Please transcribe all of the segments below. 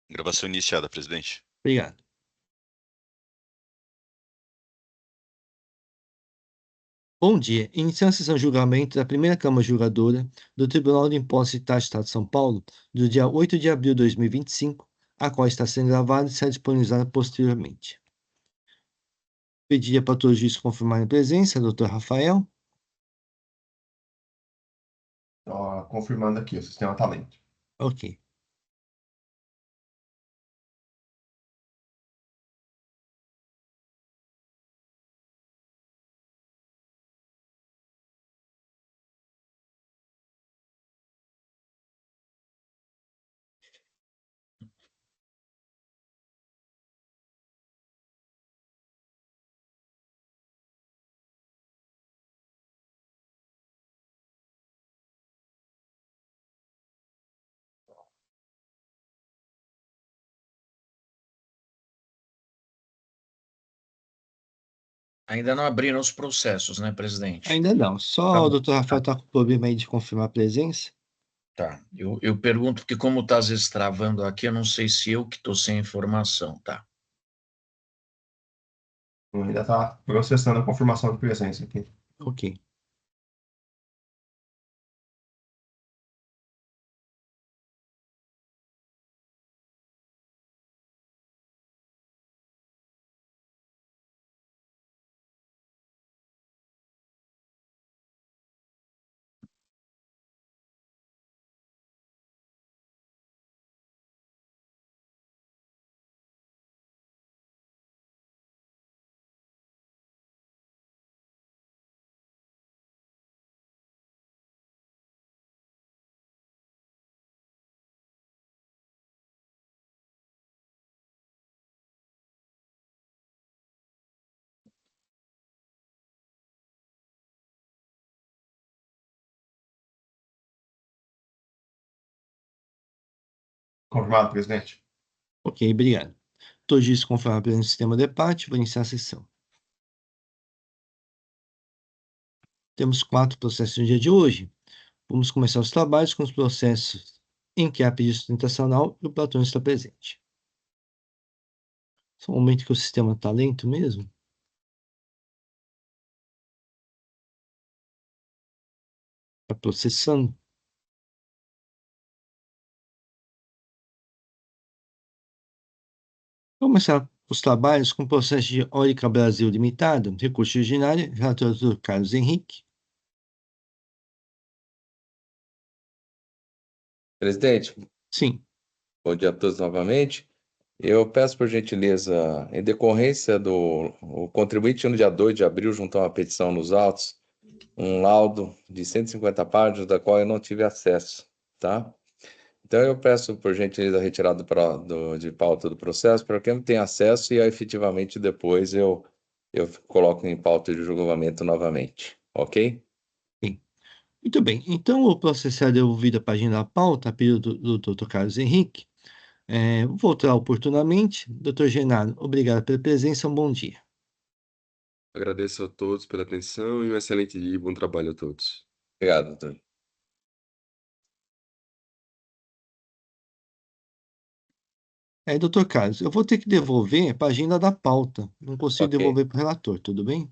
Gravação iniciada, presidente. Obrigado. Bom dia. Iniciando a sessão de julgamento da primeira Câmara Julgadora do Tribunal de Impostos e Taxas do Estado de São Paulo, do dia 8 de abril de 2025, a qual está sendo gravada e será disponibilizada posteriormente. Pediria para todos os juízes confirmarem a presença, doutor Rafael. Confirmando aqui, o sistema está lento. Ok. Ainda não abriram os processos, né, presidente? Ainda não. Tá Só o bom. doutor Rafael está com problema aí de confirmar a presença. Tá. Eu pergunto porque como está às vezes travando aqui, eu não sei se eu que estou sem informação, tá? Ainda está processando a confirmação de presença aqui. Ok. Confirmado, presidente. Ok, obrigado. Todos os juízes confirmaram a presença do sistema de parte, vou iniciar a sessão. Temos 4 processos no dia de hoje. Vamos começar os trabalhos com os processos em que há pedido sustentacional e o patrão está presente. Só um momento que o sistema está lento mesmo. Está processando. Vamos começar os trabalhos com o processo de Órica Brasil Limitado, recurso ordinário, relator do Carlos Henrique. Presidente, Sim. bom dia a todos novamente. Eu peço por gentileza, em decorrência do o contribuinte no dia 2 de abril juntou uma petição nos autos, um laudo de 150 páginas, da qual eu não tive acesso, tá? Então eu peço por gentileza a retirada de pauta do processo para quem não tem acesso e efetivamente depois eu coloco em pauta de julgamento novamente, ok? Sim. Muito bem. Então, o processo será devolvido à página da pauta, a pedido do Dr. Carlos Henrique. Vou voltar oportunamente. Doutor Genaro, obrigado pela presença. Um bom dia. Agradeço a todos pela atenção e um excelente dia e bom trabalho a todos. Obrigado, doutor. Doutor Carlos, eu vou ter que devolver para a agenda da pauta. Não consigo Ok. devolver para o relator, tudo bem?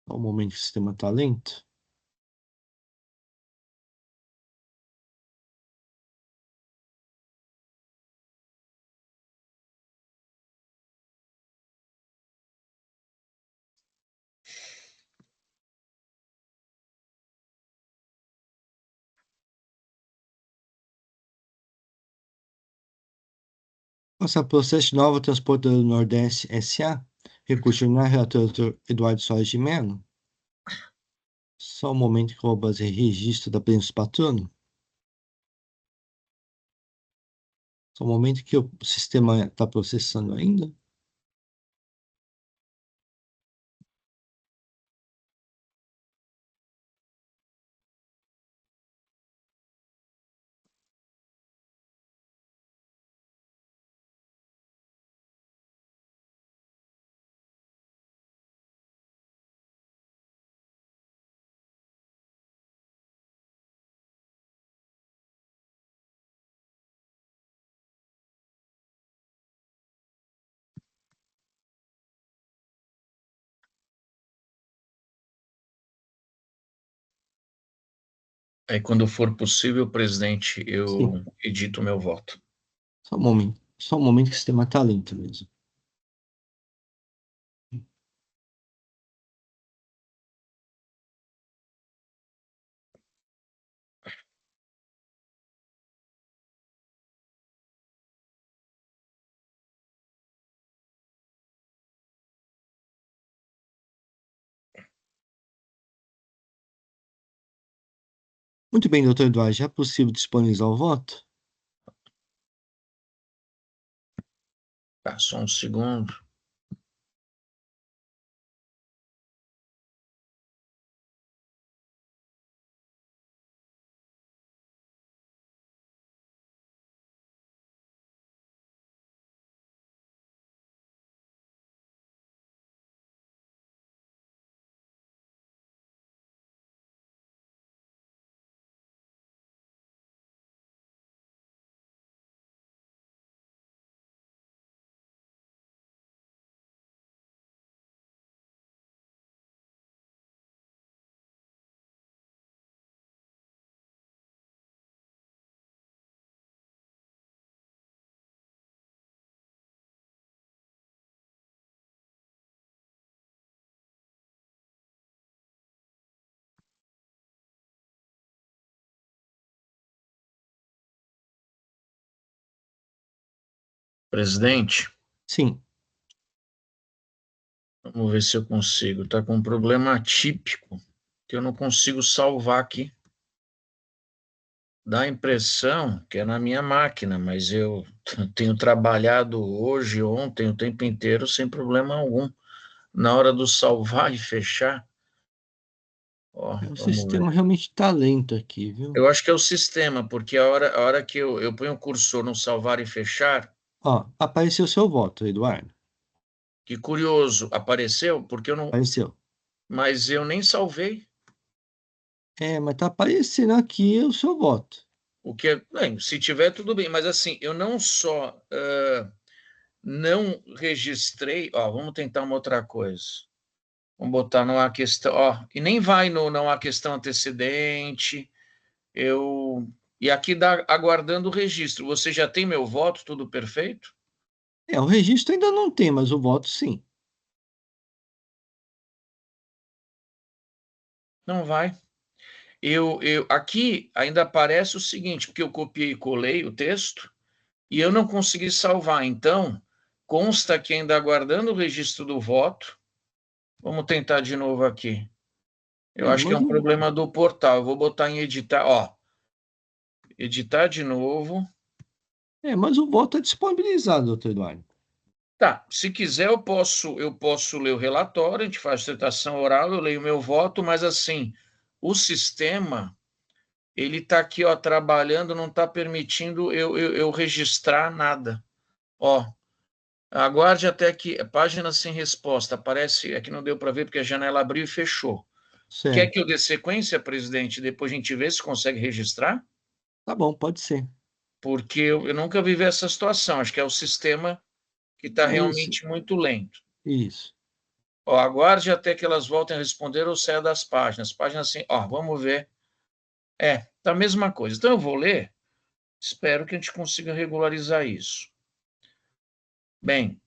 Só um momento que o sistema está lento. Nossa, processo de Nova Transportadora do Nordeste S.A. Recurso na relator Dr. Eduardo Soares de Mello. Só um momento que eu vou fazer registro da presença do patrono. Só um momento que o sistema está processando ainda. Aí, quando for possível, presidente, eu Sim. edito o meu voto. Só um momento. Só um momento que o sistema está lento mesmo. Muito bem, doutor Eduardo, já é possível disponibilizar o voto? Tá, só um segundo. Presidente, Sim. vamos ver se eu consigo. Está com um problema atípico, que eu não consigo salvar aqui. Dá a impressão que é na minha máquina, mas eu tenho trabalhado hoje, ontem, o tempo inteiro, sem problema algum. Na hora do salvar e fechar, ó, O vamos sistema ver. realmente está lento aqui, viu? Eu acho que é o sistema, porque a hora que eu ponho o cursor no salvar e fechar, Ó, apareceu seu voto, Eduardo. que curioso, apareceu, porque eu não. Apareceu. Mas eu nem salvei. É, mas tá aparecendo aqui o seu voto. O que é. Bem, se tiver, tudo bem, mas assim, eu não só não registrei. Ó, vamos tentar uma outra coisa. Vamos botar não há questão. Ó, e nem vai no não há questão antecedente. Eu. E aqui dá aguardando o registro. Você já tem meu voto, tudo perfeito? É, o registro ainda não tem, mas o voto sim. Não vai. Aqui ainda aparece o seguinte, porque eu copiei e colei o texto e eu não consegui salvar. Então, consta que ainda aguardando o registro do voto. Vamos tentar de novo aqui. Eu É, acho que é mas um problema do portal. Eu vou botar em editar, ó. Editar de novo. mas o voto é disponibilizado, doutor Eduardo. Tá, se quiser eu posso ler o relatório, a gente faz dissertação oral, eu leio o meu voto, mas assim, o sistema, ele está aqui, ó, trabalhando, não está permitindo eu registrar nada. Ó, aguarde até que, página sem resposta, aparece, aqui não deu para ver porque a janela abriu e fechou. Quer que Certo. eu dê sequência, presidente, depois a gente vê se consegue registrar? Tá bom, pode ser. Porque eu nunca vivi essa situação, acho que é o sistema que está É isso. realmente muito lento. Isso. Ó, aguarde até que elas voltem a responder ou saia das páginas. Páginas assim, ó, vamos ver. Tá a mesma coisa. Então eu vou ler, espero que a gente consiga regularizar isso. Bem,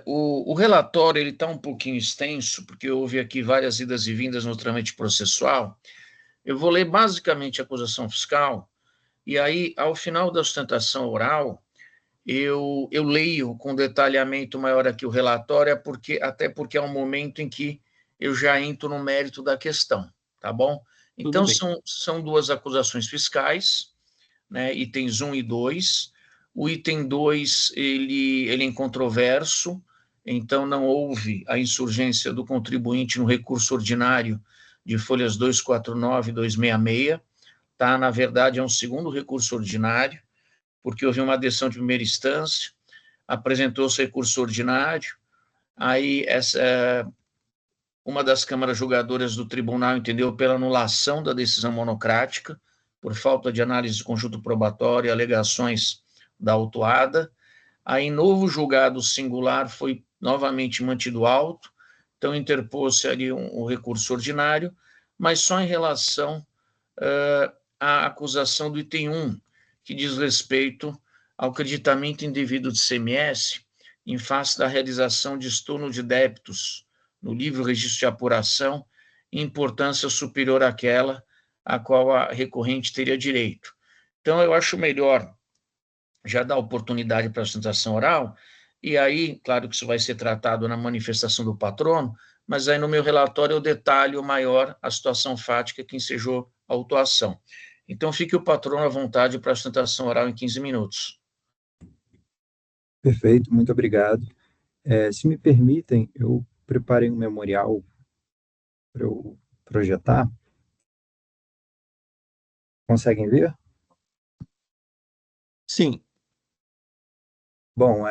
o relatório ele está um pouquinho extenso, porque houve aqui várias idas e vindas no trâmite processual. Eu vou ler basicamente a acusação fiscal, e aí, ao final da sustentação oral, eu leio com detalhamento maior aqui o relatório, até porque é um momento em que eu já entro no mérito da questão, tá bom? Tudo Então, bem. são duas acusações fiscais, né, itens 1 e 2. O item 2, ele é incontroverso, então não houve a insurgência do contribuinte no recurso ordinário de folhas 249 e 266, tá? Na verdade, é um segundo recurso ordinário, porque houve uma decisão de primeira instância, apresentou-se recurso ordinário, aí uma das câmaras julgadoras do tribunal entendeu pela anulação da decisão monocrática, por falta de análise de conjunto probatório e alegações da autuada. Aí, novo julgado singular foi novamente mantido alto, então interpôs-se ali um recurso ordinário, mas só em relação a acusação do item 1, que diz respeito ao creditamento indevido de ICMS em face da realização de estorno de débitos no livro registro de apuração em importância superior àquela a qual a recorrente teria direito. Então, eu acho melhor já dar oportunidade para a sustentação oral, e aí, claro que isso vai ser tratado na manifestação do patrono, mas aí no meu relatório eu detalho maior a situação fática que ensejou a autuação. Então, fique o patrono à vontade para a sustentação oral em 15 minutos. Perfeito, muito obrigado. Se me permitem, eu preparei um memorial para eu projetar. Conseguem ver? Sim. Bom,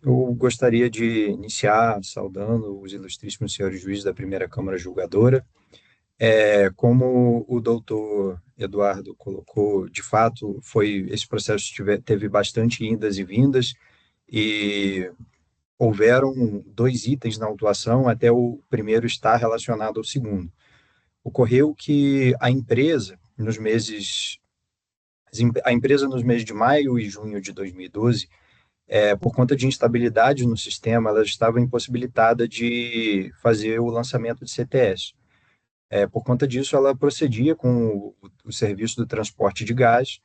eu gostaria de iniciar saudando os ilustríssimos senhores juízes da primeira Câmara Julgadora. Como o doutor Eduardo colocou, de fato, esse processo teve bastante indas e vindas, e houveram 2 itens na autuação, até o primeiro estar relacionado ao segundo. Ocorreu que a empresa, nos meses de maio e junho de 2012, por conta de instabilidade no sistema, ela estava impossibilitada de fazer o lançamento de CTS. Por conta disso, ela procedia com o serviço do transporte de gás.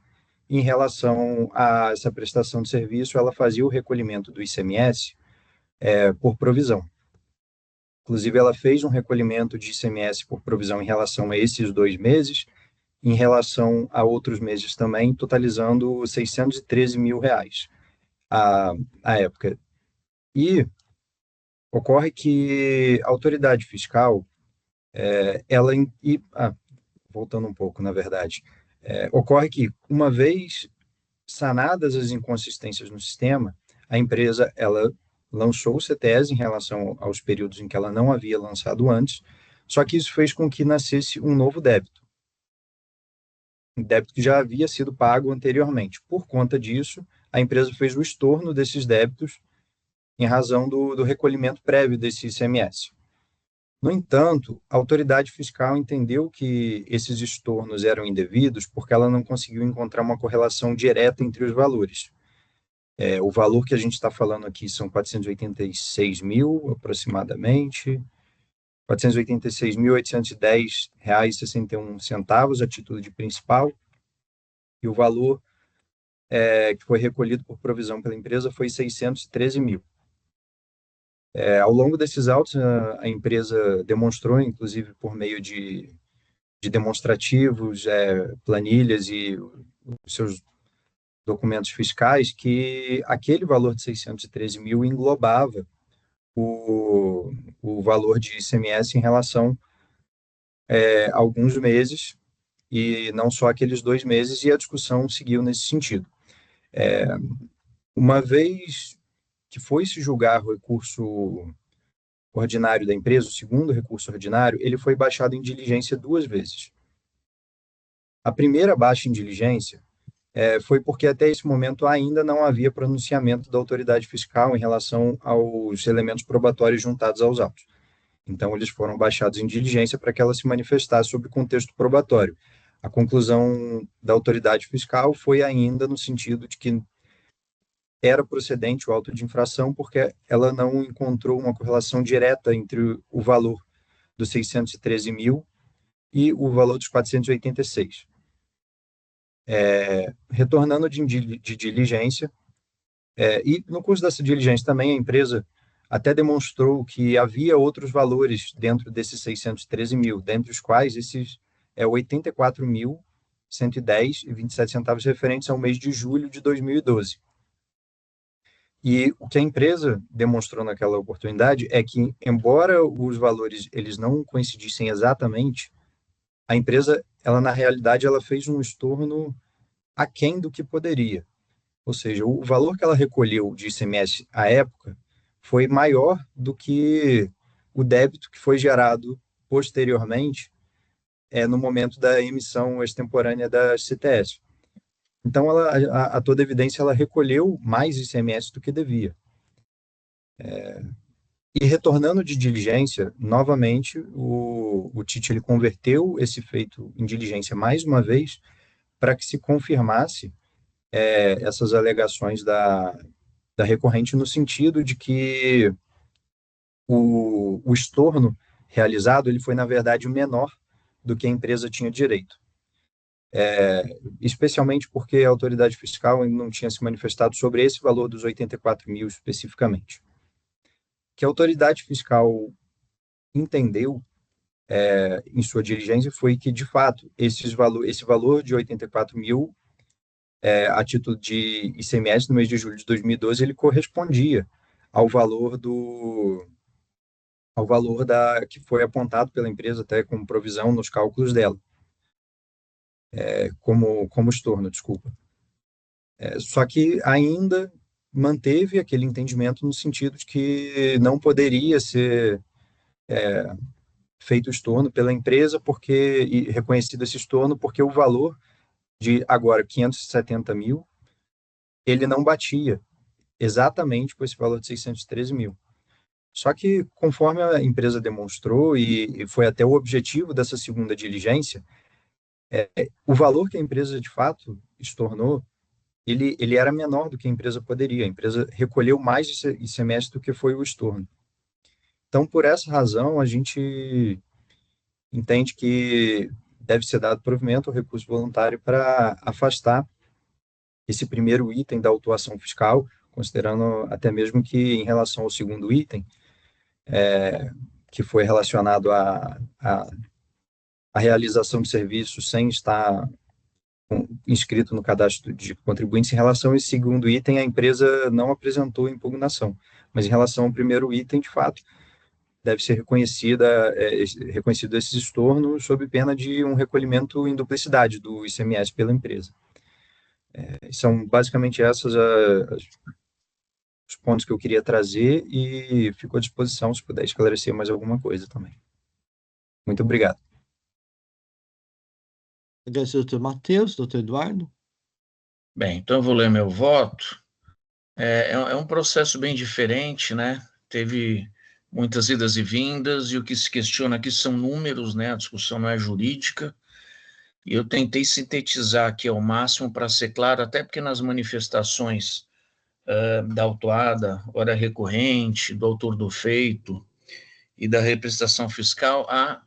Em relação a essa prestação de serviço, ela fazia o recolhimento do ICMS por provisão. Inclusive, ela fez um recolhimento de ICMS por provisão em relação a esses 2 meses, em relação a outros meses também, totalizando R$613 mil à época. E ocorre que a autoridade fiscal, voltando um pouco, na verdade, ocorre que, uma vez sanadas as inconsistências no sistema, a empresa ela lançou o CTS em relação aos períodos em que ela não havia lançado antes, só que isso fez com que nascesse um novo débito, um débito que já havia sido pago anteriormente. Por conta disso, a empresa fez o estorno desses débitos em razão do recolhimento prévio desse ICMS. No entanto, a autoridade fiscal entendeu que esses estornos eram indevidos porque ela não conseguiu encontrar uma correlação direta entre os valores. O valor que a gente está falando aqui são 486 mil, aproximadamente, R$ 486.810,61 a título de principal, e o valor que foi recolhido por provisão pela empresa foi 613 mil. Ao longo desses autos, a empresa demonstrou, inclusive por meio de demonstrativos, planilhas e os seus documentos fiscais, que aquele valor de 613 mil englobava o valor de ICMS em relação a alguns meses, e não só aqueles 2 meses, e a discussão seguiu nesse sentido. Uma vez que foi se julgar o recurso ordinário da empresa, o segundo recurso ordinário, ele foi baixado em diligência 2 vezes. A primeira baixa em diligência foi porque até esse momento ainda não havia pronunciamento da autoridade fiscal em relação aos elementos probatórios juntados aos autos. Então, eles foram baixados em diligência para que ela se manifestasse sobre o contexto probatório. A conclusão da autoridade fiscal foi ainda no sentido de que era procedente o auto de infração porque ela não encontrou uma correlação direta entre o valor dos 613 mil e o valor dos 486. Retornando de diligência, e no curso dessa diligência também a empresa até demonstrou que havia outros valores dentro desses 613 mil, dentre os quais esses 84.110,27 referentes ao mês de julho de 2012. E o que a empresa demonstrou naquela oportunidade é que, embora os valores eles não coincidissem exatamente, a empresa, na realidade, ela fez um estorno aquém do que poderia. Ou seja, o valor que ela recolheu de ICMS à época foi maior do que o débito que foi gerado posteriormente no momento da emissão extemporânea da CTS. Então, a toda evidência, ela recolheu mais ICMS do que devia. E retornando de diligência, novamente, o Tite ele converteu esse feito em diligência mais uma vez para que se confirmasse essas alegações da recorrente no sentido de que o estorno realizado ele foi, na verdade, menor do que a empresa tinha direito. Especialmente porque a autoridade fiscal ainda não tinha se manifestado sobre esse valor dos 84 mil especificamente. O que a autoridade fiscal entendeu em sua diligência foi que, de fato, esse valor de 84 mil, a título de ICMS, no mês de julho de 2012, ele correspondia ao valor que foi apontado pela empresa até como provisão nos cálculos dela, como estorno, desculpa. Só que ainda manteve aquele entendimento no sentido de que não poderia ser feito estorno pela empresa e reconhecido esse estorno porque o valor de agora 570 mil, ele não batia exatamente com esse valor de 613 mil. Só que, conforme a empresa demonstrou, e foi até o objetivo dessa segunda diligência, o valor que a empresa de fato estornou, ele era menor do que a empresa poderia. A empresa recolheu mais ICMS do que foi o estorno. Então, por essa razão, a gente entende que deve ser dado provimento ao recurso voluntário para afastar esse primeiro item da autuação fiscal, considerando até mesmo que, em relação ao segundo item, que foi relacionado à realização de serviços sem estar inscrito no cadastro de contribuintes, em relação a esse segundo item, a empresa não apresentou impugnação. Mas em relação ao primeiro item, de fato, deve ser reconhecido esses estornos sob pena de um recolhimento em duplicidade do ICMS pela empresa. São basicamente esses os pontos que eu queria trazer e fico à disposição se puder esclarecer mais alguma coisa também. Muito obrigado. Agradeço ao doutor Matheus, doutor Eduardo. Bem, então eu vou ler meu voto. É um processo bem diferente, né? Teve muitas idas e vindas, e o que se questiona aqui são números, né? A discussão não é jurídica, e eu tentei sintetizar aqui ao máximo para ser claro, até porque nas manifestações da autuada, hora recorrente, do autor do feito e da representação fiscal, há,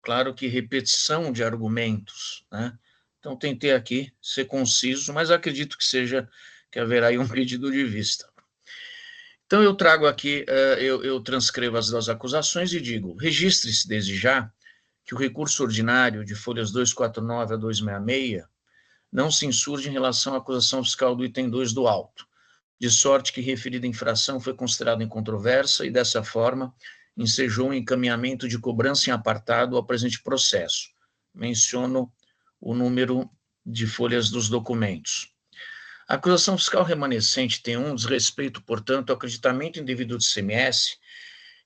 claro que, repetição de argumentos, né? Então, tentei aqui ser conciso, mas acredito que haverá aí um pedido de vista. Então, eu trago aqui, eu transcrevo as duas acusações e digo: registre-se desde já que o recurso ordinário de folhas 249 a 266 não se insurge em relação à acusação fiscal do item 2 do auto, de sorte que referida infração foi considerada incontroversa e, dessa forma, ensejou um encaminhamento de cobrança em apartado ao presente processo. Menciono o número de folhas dos documentos. A acusação fiscal remanescente tem desrespeito, portanto, ao acreditamento indevido de ICMS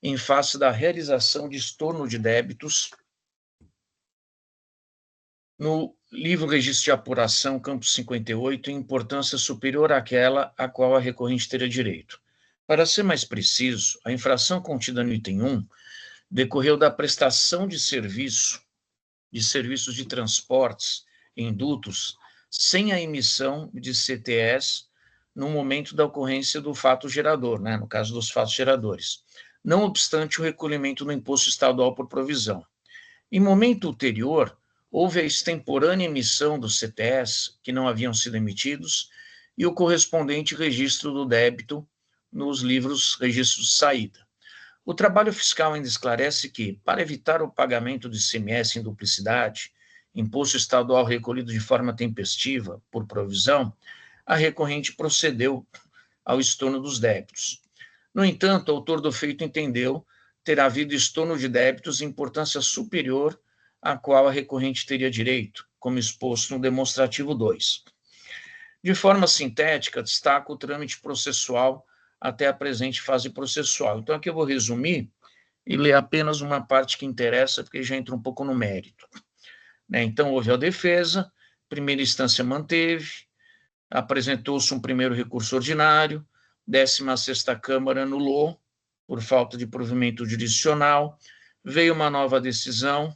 em face da realização de estorno de débitos no livro Registro de Apuração, campo 58, em importância superior àquela a qual a recorrente teria direito. Para ser mais preciso, a infração contida no item 1 decorreu da prestação de serviços de transportes em dutos sem a emissão de CTS no momento da ocorrência do fato gerador, né, no caso dos fatos geradores, não obstante o recolhimento do imposto estadual por provisão. Em momento ulterior, houve a extemporânea emissão dos CTS, que não haviam sido emitidos, e o correspondente registro do débito nos livros registros de saída. O trabalho fiscal ainda esclarece que, para evitar o pagamento de ICMS em duplicidade, imposto estadual recolhido de forma tempestiva, por provisão, a recorrente procedeu ao estorno dos débitos. No entanto, o autor do feito entendeu ter havido estorno de débitos de importância superior à qual a recorrente teria direito, como exposto no demonstrativo 2. De forma sintética, destaco o trâmite processual até a presente fase processual. Então, aqui eu vou resumir e ler apenas uma parte que interessa, porque já entra um pouco no mérito. Então, houve a defesa, primeira instância manteve, apresentou-se um primeiro recurso ordinário, 16ª Câmara anulou, por falta de provimento jurisdicional, veio uma nova decisão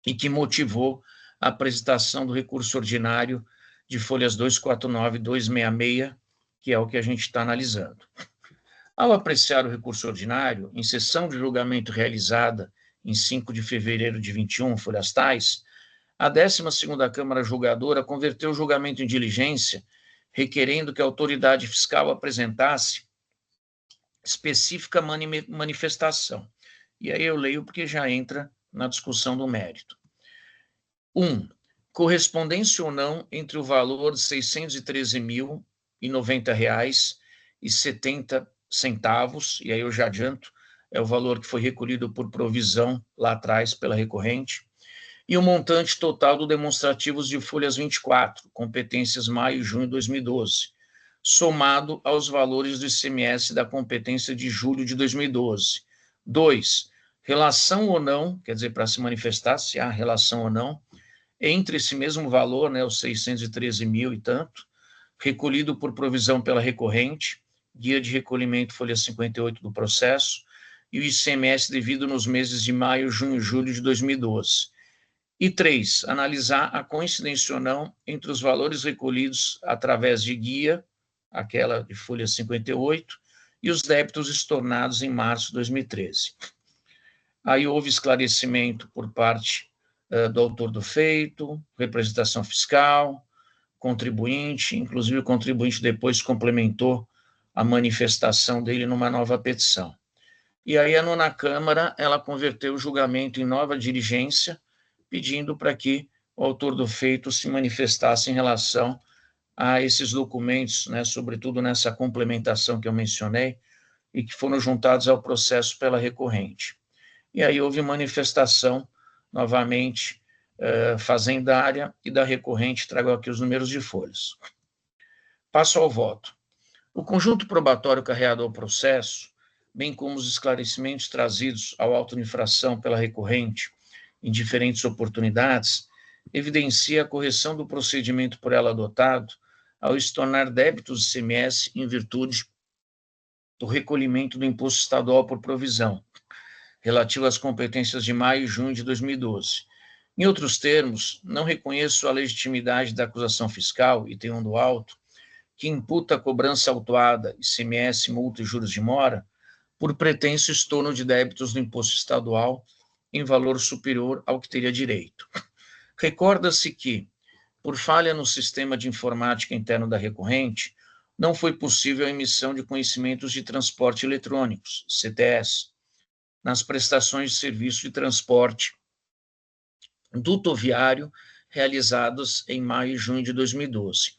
e que motivou a apresentação do recurso ordinário de folhas 249 e 266, que é o que a gente está analisando. Ao apreciar o recurso ordinário, em sessão de julgamento realizada em 5 de fevereiro de 21, folhas tais, a 12ª Câmara Julgadora converteu o julgamento em diligência, requerendo que a autoridade fiscal apresentasse específica manifestação. E aí eu leio porque já entra na discussão do mérito. 1. Correspondência ou não entre o valor de R$ 613.090,70, e aí eu já adianto, é o valor que foi recolhido por provisão lá atrás pela recorrente, e o montante total do demonstrativos de folhas 24, competências maio e junho de 2012, somado aos valores do ICMS da competência de julho de 2012. 2. Relação ou não, quer dizer, para se manifestar se há relação ou não, entre esse mesmo valor, né, os 613 mil e tanto, recolhido por provisão pela recorrente, guia de recolhimento folha 58 do processo, e o ICMS devido nos meses de maio, junho e julho de 2012. E 3, analisar a coincidência ou não entre os valores recolhidos através de guia, aquela de folha 58, e os débitos estornados em março de 2013. Aí houve esclarecimento por parte do autor do feito, representação fiscal, contribuinte, inclusive o contribuinte depois complementou a manifestação dele numa nova petição. E aí a 9ª Câmara, ela converteu o julgamento em nova diligência, pedindo para que o autor do feito se manifestasse em relação a esses documentos, né, sobretudo nessa complementação que eu mencionei, e que foram juntados ao processo pela recorrente. E aí houve manifestação, novamente, fazendária e da recorrente, trago aqui os números de folhas. Passo ao voto. O conjunto probatório carreado ao processo, bem como os esclarecimentos trazidos ao auto de infração pela recorrente em diferentes oportunidades, evidencia a correção do procedimento por ela adotado ao estornar débitos de ICMS em virtude do recolhimento do imposto estadual por provisão, relativo às competências de maio e junho de 2012. Em outros termos, não reconheço a legitimidade da acusação fiscal, item 1 do auto, que imputa a cobrança autuada, ICMS, multa e juros de mora, por pretenso estorno de débitos do imposto estadual em valor superior ao que teria direito. Recorda-se que, por falha no sistema de informática interno da recorrente, não foi possível a emissão de conhecimentos de transporte eletrônicos, CTS, nas prestações de serviço de transporte dutoviário realizadas em maio e junho de 2012.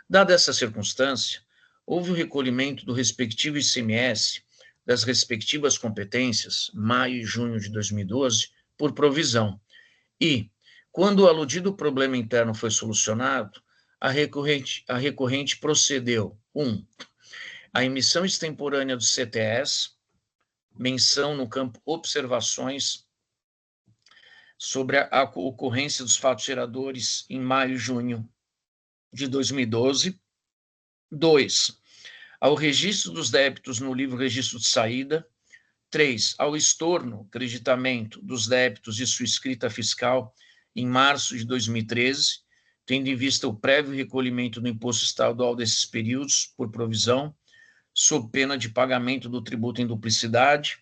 Dada essa circunstância, houve o recolhimento do respectivo ICMS das respectivas competências, maio e junho de 2012, por provisão. E, quando o aludido problema interno foi solucionado, a recorrente procedeu, 1, a emissão extemporânea do CTS, menção no campo observações sobre a ocorrência dos fatos geradores em maio e junho de 2012. 2, ao registro dos débitos no livro registro de saída. 3, ao estorno, creditamento dos débitos de sua escrita fiscal em março de 2013, tendo em vista o prévio recolhimento do imposto estadual desses períodos, por provisão, sob pena de pagamento do tributo em duplicidade.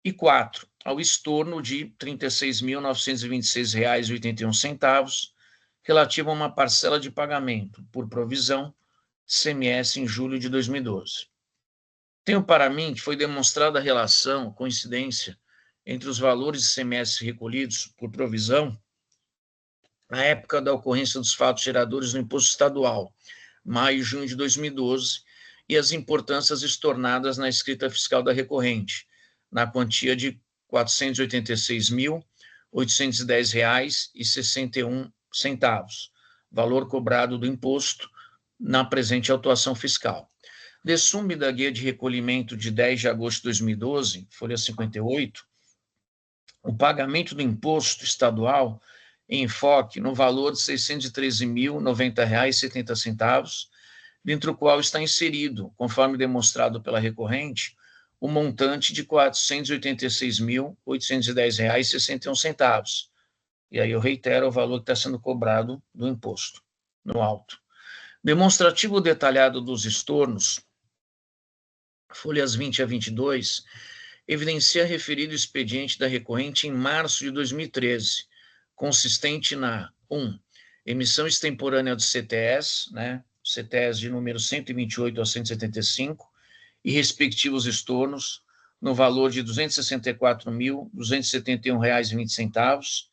E 4, ao estorno de R$ 36.926,81, relativo a uma parcela de pagamento, por provisão, ICMS em julho de 2012. Tenho para mim que foi demonstrada a relação, coincidência, entre os valores de ICMS recolhidos por provisão na época da ocorrência dos fatos geradores do imposto estadual, maio e junho de 2012, e as importâncias estornadas na escrita fiscal da recorrente, na quantia de R$ 486.810,61, valor cobrado do imposto na presente autuação fiscal. Dessume da guia de recolhimento de 10 de agosto de 2012, folha 58, o pagamento do imposto estadual em enfoque no valor de R$ 613.090,70, dentro do qual está inserido, conforme demonstrado pela recorrente, o montante de R$ 486.810,61. E aí eu reitero o valor que está sendo cobrado do imposto, no auto. Demonstrativo detalhado dos estornos, folhas 20 a 22, evidencia referido expediente da recorrente em março de 2013, consistente na 1. Emissão extemporânea do CTS, CTS de número 128 a 175, e respectivos estornos, no valor de R$ 264.271,20,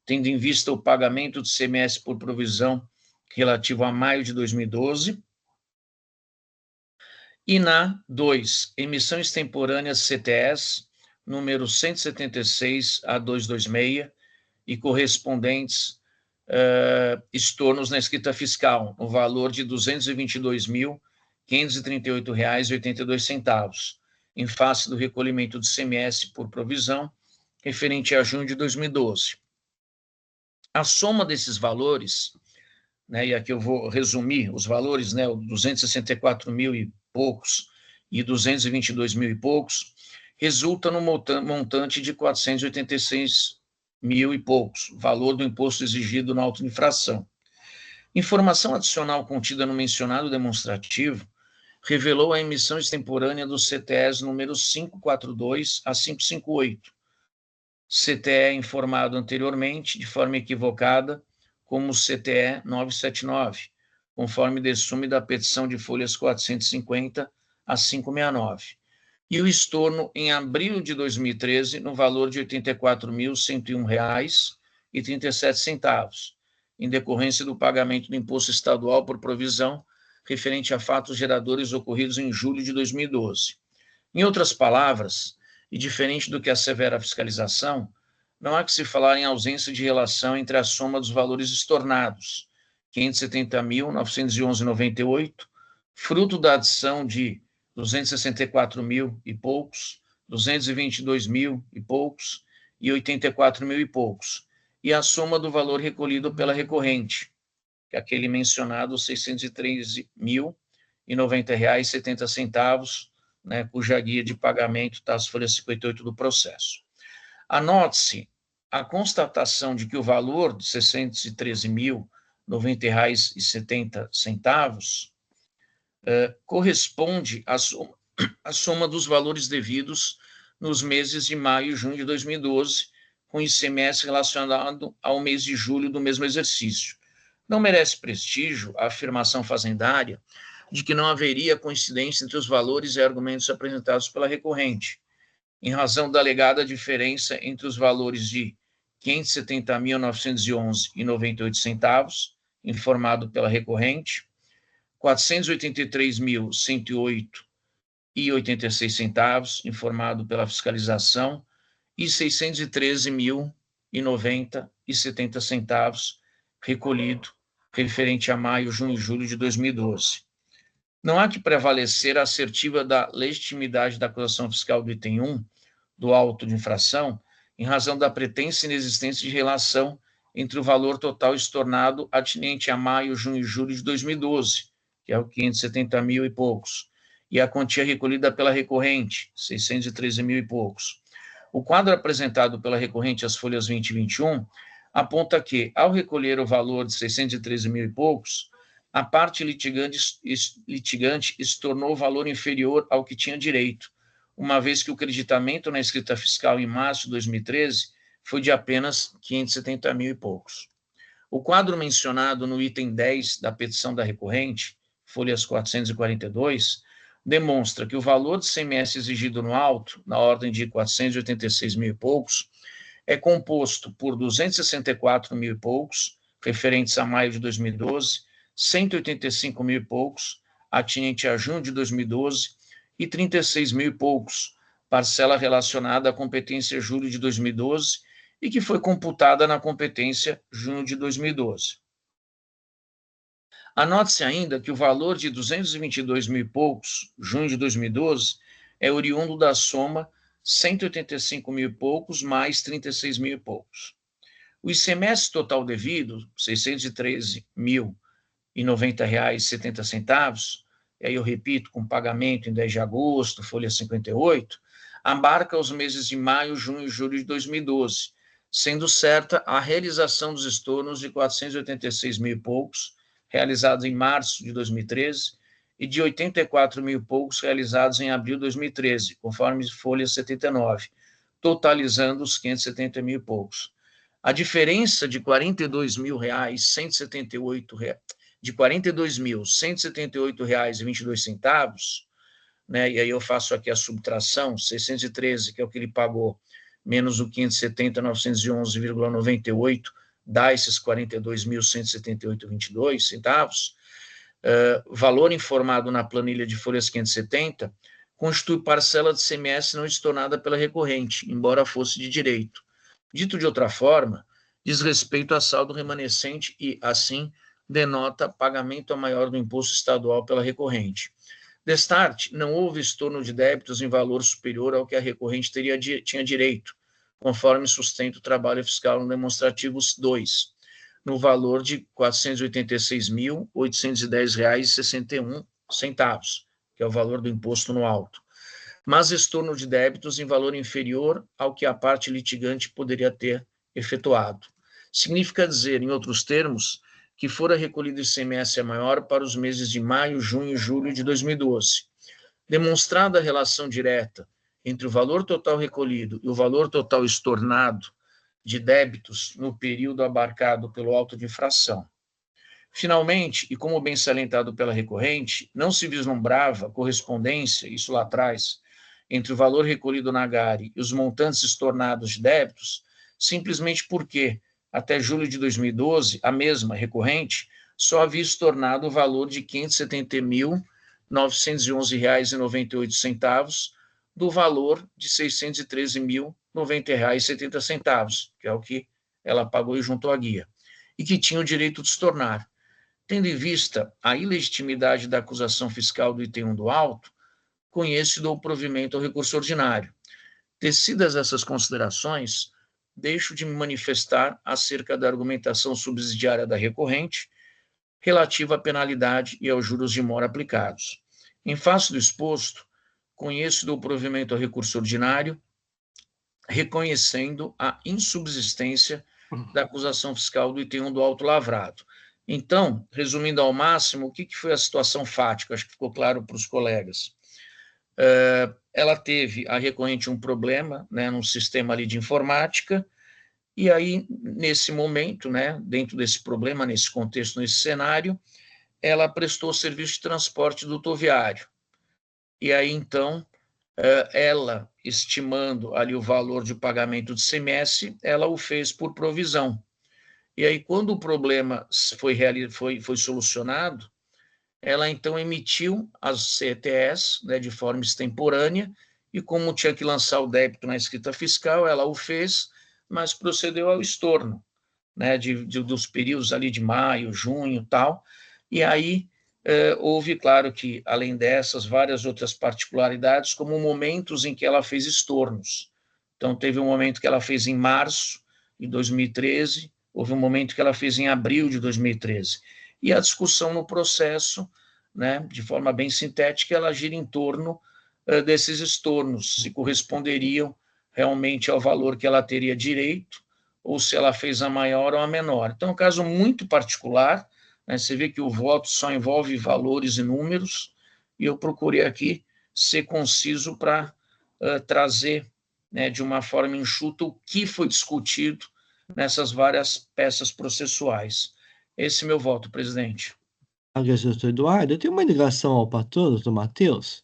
tendo em vista o pagamento do CMS por provisão relativo a maio de 2012, e na 2, emissão extemporânea CTS, número 176 a 226, e correspondentes estornos na escrita fiscal, no valor de R$ 222.538,82, em face do recolhimento do CMS por provisão, referente a junho de 2012. A soma desses valores, e aqui eu vou resumir os valores, 264 mil e poucos e 222 mil e poucos, resulta no montante de 486 mil e poucos, valor do imposto exigido no auto de infração. Informação adicional contida no mencionado demonstrativo revelou a emissão extemporânea do CTS número 542 a 558, CTE informado anteriormente, de forma equivocada, como CTE 979, conforme dessume da petição de folhas 450 a 569. E o estorno em abril de 2013, no valor de R$ 84.101,37, em decorrência do pagamento do imposto estadual por provisão referente a fatos geradores ocorridos em julho de 2012. Em outras palavras, e diferente do que assevera a fiscalização, não há que se falar em ausência de relação entre a soma dos valores estornados, R$ 570.911,98, fruto da adição de 264 mil e poucos, 222 mil e poucos e 84 mil e poucos, e a soma do valor recolhido pela recorrente, que é aquele mencionado, R$ 613.090,70, cuja guia de pagamento está as folhas 58 do processo. Anote-se a constatação de que o valor de R$ 613.090,70 corresponde à soma dos valores devidos nos meses de maio e junho de 2012, com ICMS relacionado ao mês de julho do mesmo exercício. Não merece prestígio a afirmação fazendária de que não haveria coincidência entre os valores e argumentos apresentados pela recorrente, em razão da alegada diferença entre os valores de R$ 570.911,98, informado pela recorrente, R$ 483.108,86, informado pela fiscalização, e R$ 613.090,70, recolhido, referente a maio, junho e julho de 2012. Não há que prevalecer a assertiva da legitimidade da acusação fiscal do item 1 do auto de infração, em razão da pretensa inexistência de relação entre o valor total estornado atinente a maio, junho e julho de 2012, que é o 570 mil e poucos, e a quantia recolhida pela recorrente, 613 mil e poucos. O quadro apresentado pela recorrente às folhas 20 e 21 aponta que, ao recolher o valor de 613 mil e poucos, a parte litigante estornou valor inferior ao que tinha direito, uma vez que o creditamento na escrita fiscal em março de 2013 foi de apenas 570 mil e poucos. O quadro mencionado no item 10 da petição da recorrente, folhas 442, demonstra que o valor de CMS exigido no auto, na ordem de 486 mil e poucos, é composto por 264 mil e poucos, referentes a maio de 2012, 185 mil e poucos, atinente a junho de 2012, e 36 mil e poucos, parcela relacionada à competência julho de 2012 e que foi computada na competência junho de 2012. Anote-se ainda que o valor de 222 mil e poucos, junho de 2012, é oriundo da soma 185 mil e poucos mais 36 mil e poucos. O ICMS total devido, R$ 613.090,70, e aí eu repito, com pagamento em 10 de agosto, folha 58, abarca os meses de maio, junho e julho de 2012, sendo certa a realização dos estornos de 486 mil e poucos, realizados em março de 2013, e de 84 mil e poucos realizados em abril de 2013, conforme folha 79, totalizando os 570 mil e poucos. A diferença de R$ 42.178, de R$ 42.178,22, né, e aí eu faço aqui a subtração, 613, que é o que ele pagou, menos o 570.911,98, dá esses 42.178,22 centavos, valor informado na planilha de folhas 570, constitui parcela de CMS não estornada pela recorrente, embora fosse de direito. Dito de outra forma, diz respeito a saldo remanescente e, assim, denota pagamento a maior do imposto estadual pela recorrente. Destarte, não houve estorno de débitos em valor superior ao que a recorrente tinha direito, conforme sustenta o trabalho fiscal no demonstrativo 2, no valor de R$ 486.810,61, que é o valor do imposto no alto, mas estorno de débitos em valor inferior ao que a parte litigante poderia ter efetuado. Significa dizer, em outros termos, que fora recolhido ICMS maior para os meses de maio, junho e julho de 2012. Demonstrada a relação direta entre o valor total recolhido e o valor total estornado de débitos no período abarcado pelo auto de infração. Finalmente, e como bem salientado pela recorrente, não se vislumbrava correspondência, isso lá atrás, entre o valor recolhido na GARI e os montantes estornados de débitos, simplesmente porque, até julho de 2012, a mesma recorrente só havia estornado o valor de R$ 570.911,98 do valor de R$ 613.090,70, que é o que ela pagou e juntou à guia, e que tinha o direito de estornar. Tendo em vista a ilegitimidade da acusação fiscal do item 1 do auto, conheço e dou provimento ao recurso ordinário. Tecidas essas considerações, deixo de me manifestar acerca da argumentação subsidiária da recorrente, relativa à penalidade e aos juros de mora aplicados. Em face do exposto, conheço e dou provimento ao recurso ordinário, reconhecendo a insubsistência da acusação fiscal do item 1 do auto lavrado. Então, resumindo ao máximo, o que foi a situação fática? Acho que ficou claro para os colegas. Ela teve, a recorrente, um problema, né, num sistema ali de informática, e aí, nesse momento, né, dentro desse problema, nesse contexto, nesse cenário, ela prestou serviço de transporte dutoviário. E aí, então, ela, estimando ali o valor de pagamento de CMS, ela o fez por provisão. E aí, quando o problema foi solucionado, ela então emitiu as CTS, né, de forma extemporânea, e como tinha que lançar o débito na escrita fiscal, ela o fez, mas procedeu ao estorno, né, dos períodos ali de maio, junho e tal, e aí houve, claro que, além dessas, várias outras particularidades, como momentos em que ela fez estornos. Então, teve um momento que ela fez em março de 2013, houve um momento que ela fez em abril de 2013. E a discussão no processo, né, de forma bem sintética, ela gira em torno desses estornos, se corresponderiam realmente ao valor que ela teria direito, ou se ela fez a maior ou a menor. Então, é um caso muito particular, né, você vê que o voto só envolve valores e números, e eu procurei aqui ser conciso para trazer, né, de uma forma enxuta o que foi discutido nessas várias peças processuais. Esse é meu voto, presidente. Agradeço, doutor Eduardo. Eu tenho uma ligação ao patrão, doutor Matheus.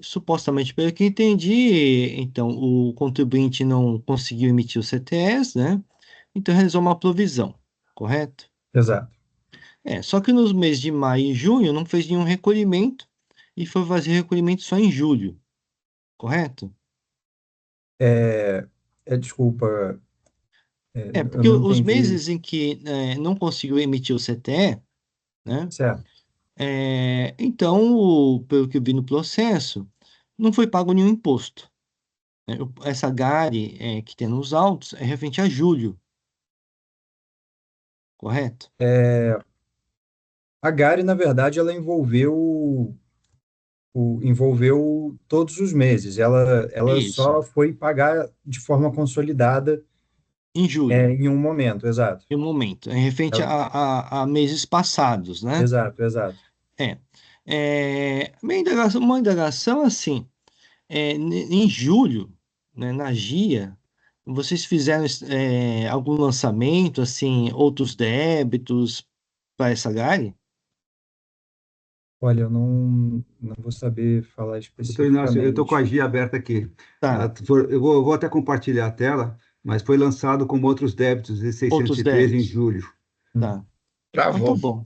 Supostamente, pelo que entendi, então, o contribuinte não conseguiu emitir o CTS, né? Então, realizou uma provisão, correto? Exato. Só que nos meses de maio e junho não fez nenhum recolhimento e foi fazer recolhimento só em julho, correto? Desculpa, eu Porque não os entendi. meses em que não conseguiu emitir o CTE, né? Certo. Então, pelo que eu vi no processo, não foi pago nenhum imposto, né? Essa GARI que tem nos autos é referente a julho, correto? A Gari, na verdade, ela envolveu todos os meses. Ela Isso, só foi pagar de forma consolidada em julho, em um momento, exato. em um momento, em referente Ela- a meses passados, né? exato, exato. É. Uma indagação assim, em julho, né, na GIA, vocês fizeram algum lançamento, assim, outros débitos para essa Gari? Olha, eu não vou saber falar Doutor Inácio, eu estou com a especificamente. GIA aberta aqui. Tá, Eu vou até compartilhar a tela, mas foi lançado como outros débitos de outros 603 em débitos, julho. Hum. tá. Ah, tá Travou. bom. Não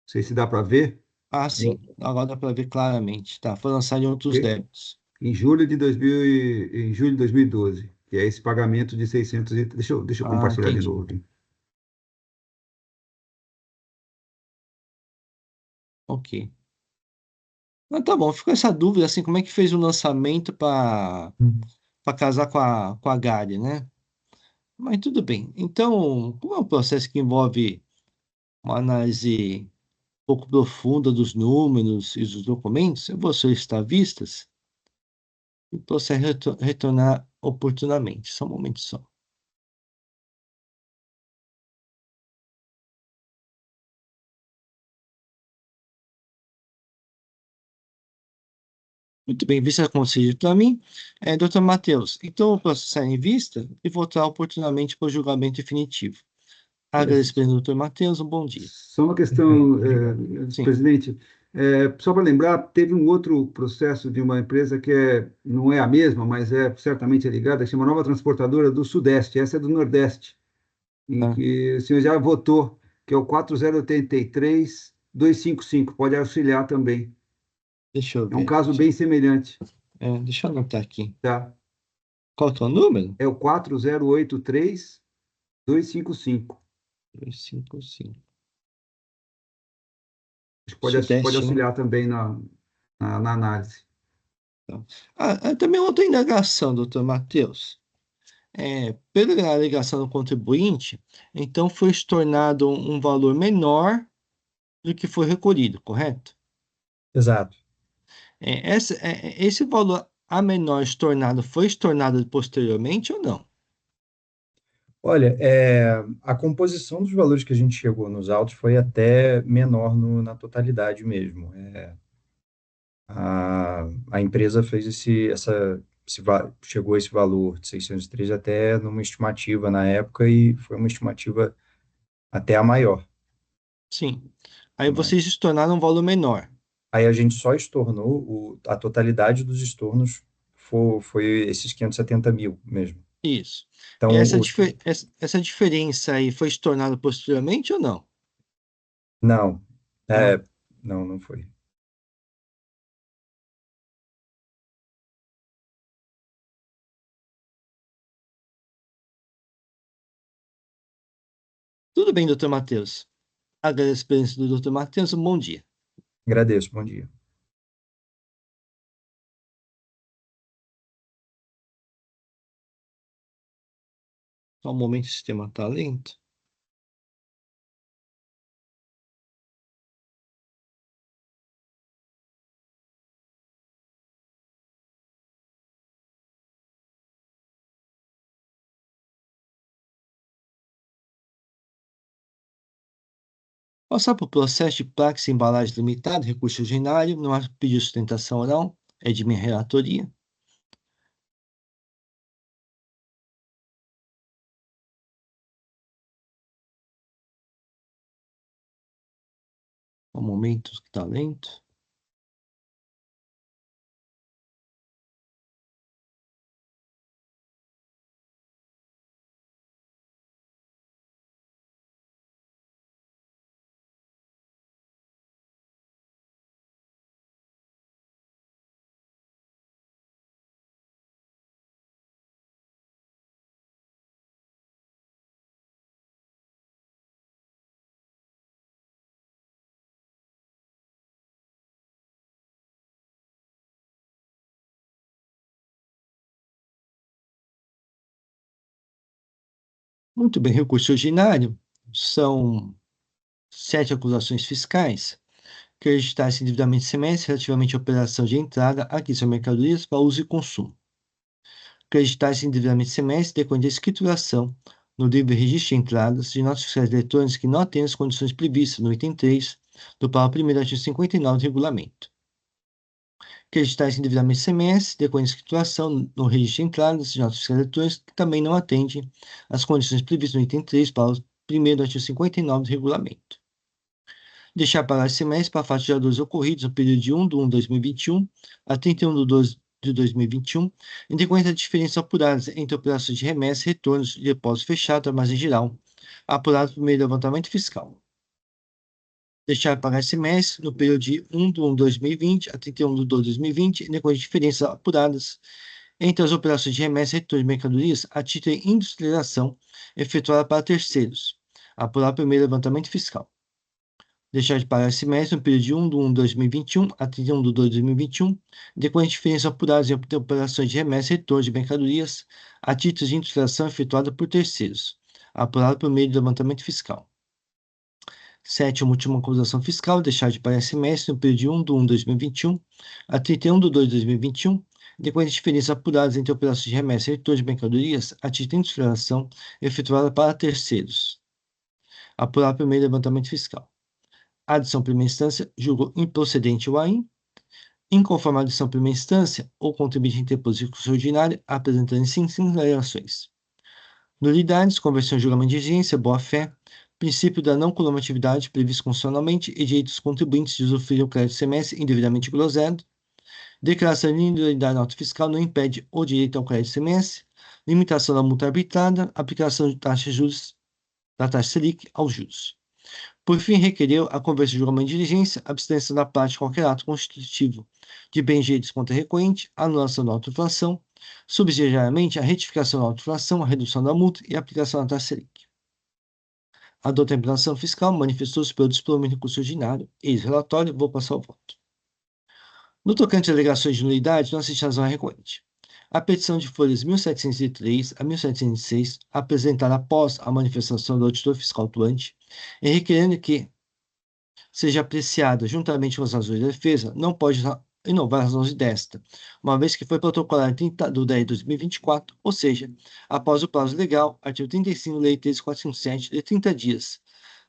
sei se dá para ver. Ah, sim, agora dá para ver claramente. Tá, foi lançado em outros E- débitos. Em julho de 2000 em julho de 2012, que é esse pagamento de 600 deixa eu Ah, compartilhar de entendi. novo aqui. Ok. Mas tá bom, ficou essa dúvida, assim, como é que fez o lançamento Hum. para casar com a Gari, né? Mas tudo bem. Então, como é um processo que envolve uma análise um pouco profunda dos números e dos documentos, eu vou solicitar vistas e processo retornar oportunamente. Só um momento só. Muito bem, vista concedida para mim. Doutor Matheus, então eu vou processar em vista e votar oportunamente para o julgamento definitivo. É, Agradecendo ao doutor Matheus, um bom dia. só uma Perfeito, questão, obrigado. Sim, presidente. Só para lembrar, teve um outro processo de uma empresa que não é a mesma, mas certamente é ligada, que chama Nova Transportadora do Sudeste. Essa é do Nordeste, em tá. que o senhor já votou, que é o 4083-255. Pode auxiliar também. Deixa eu É um ver caso aqui. bem semelhante, Deixa eu anotar aqui. tá? Qual que é o número? É o 4083-255. 255. Acho que pode Sudeste, né? auxiliar também na análise. Tá. Também outra indagação, doutor Matheus. Pela alegação do contribuinte, então foi estornado um valor menor do que foi recolhido, correto? Exato. Esse valor a menor estornado foi estornado posteriormente ou não? Olha, a composição dos valores que a gente chegou nos autos foi até menor na totalidade mesmo. A empresa fez chegou a esse valor de 603 até numa estimativa na época e foi uma estimativa até a maior, Sim. Aí né? vocês estornaram um valor menor. Aí a gente só estornou, a totalidade dos estornos foi esses 570 mil mesmo. Isso. Então, Essa diferença aí foi estornada posteriormente ou não? não, Não. é, não foi. Tudo bem, doutor Matheus. Agradeço a experiência do doutor Matheus. Um bom dia. Agradeço, bom dia. Só um momento, o sistema está lento. Passar por processo de Praxis Embalagem Limitada, recurso ordinário, não há pedido de sustentação oral, é de minha relatoria. Um momento que está lento. Muito bem, recurso ordinário são 7 acusações fiscais. Acreditar-se indevidamente semestre relativamente à operação de entrada, aquisição de mercadorias para uso e consumo. Acreditar-se indevidamente semestre decorrente da escrituração no livre registro de entradas de notas fiscais eletrônicas que não atendem as condições previstas no item 3 do parágrafo 1º do artigo 59 do regulamento. Acreditar-se indevidamente semestre decorrente da escrituração no registro de entradas de notas fiscais eletrônicas que também não atendem as condições previstas no item 3 do parágrafo 1º do artigo 59 do regulamento. Deixar pagar semestre para fatos geradores ocorridos no período de 1 de 1 de 2021 a 31 de 12 de 2021, em decorrência de diferenças apuradas entre operações de remessa, retornos de depósito fechado, armazém geral, apurado por meio do levantamento fiscal. Deixar pagar semestre no período de 1 de 1 de 2020 a 31 de 12 de 2020, em decorrência de diferenças apuradas entre as operações de remessa e retorno de mercadorias a título de industrialização efetuada para terceiros, apurado por meio do levantamento fiscal. Deixar de pagar semestre no período de 1 de 1 de 2021 a 31 de 2 de 2021, decorrente de diferenças apuradas em operações de remessa e retorno de mercadorias a títulos de industrialização efetuada por terceiros, apurado por meio do levantamento fiscal. 7. Última acusação fiscal, deixar de pagar semestre no período de 1 de 1 de 2021 a 31 de 2 de 2021, decorrente de diferenças apuradas entre operações de remessa e retorno de mercadorias a título de industrialização efetuada para terceiros, apurado por meio do levantamento fiscal. A adição primeira instância julgou improcedente o AIM. Inconforme a adição primeira instância, o contribuinte interpôs recurso ordinário, apresentando cinco alegações: nulidades, conversão em julgamento de exigência, boa-fé, princípio da não columatividade previsto constitucionalmente e direitos dos contribuintes de usufruir o crédito semestre indevidamente glosado, declaração de individualidade da nota fiscal não impede o direito ao crédito semestre, limitação da multa arbitrada, aplicação de taxa juros, da taxa Selic aos juros. Por fim, requereu a conversão de julgamento de diligência, abstenção da parte de qualquer ato constitutivo de bens direitos contra recorrente, anulação da autoinflação, subsidiariamente a retificação da autoinflação, a redução da multa e a aplicação da taxa Selic. A douta implementação fiscal manifestou-se pelo disprovimento de recurso ordinário. Ex-relatório, vou passar o voto. No tocante às alegações de nulidade, não assiste razão recorrente. A petição de folhas 1703 a 1706, apresentada após a manifestação do auditor fiscal atuante, e requerendo que seja apreciada juntamente com as razões de defesa, não pode inovar as razões desta, uma vez que foi protocolada em 30 de 10 de 2024, ou seja, após o prazo legal, artigo 35 da Lei 13457, de 30 dias,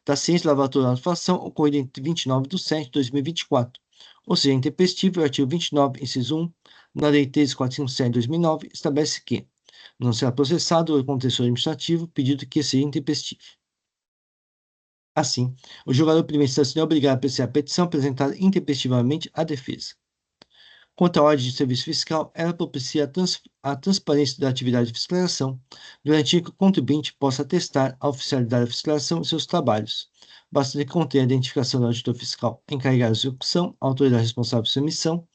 da ciência da lavatura da inflação, ocorrida entre 29 de 7 de 2024, ou seja, intempestivo, o artigo 29, inciso 1, na Lei 13457 de 2009, estabelece que não será processado o contencioso administrativo pedido que seja intempestivo. Assim, o julgador de primeira instância é obrigado a apreciar a petição apresentada intempestivamente à defesa. Quanto à ordem de serviço fiscal, ela propicia a transparência da atividade de fiscalização, garantindo que o contribuinte possa atestar a oficialidade da fiscalização em seus trabalhos, bastante que contenha a identificação do auditor fiscal encarregado de execução, a autoridade responsável por sua emissão,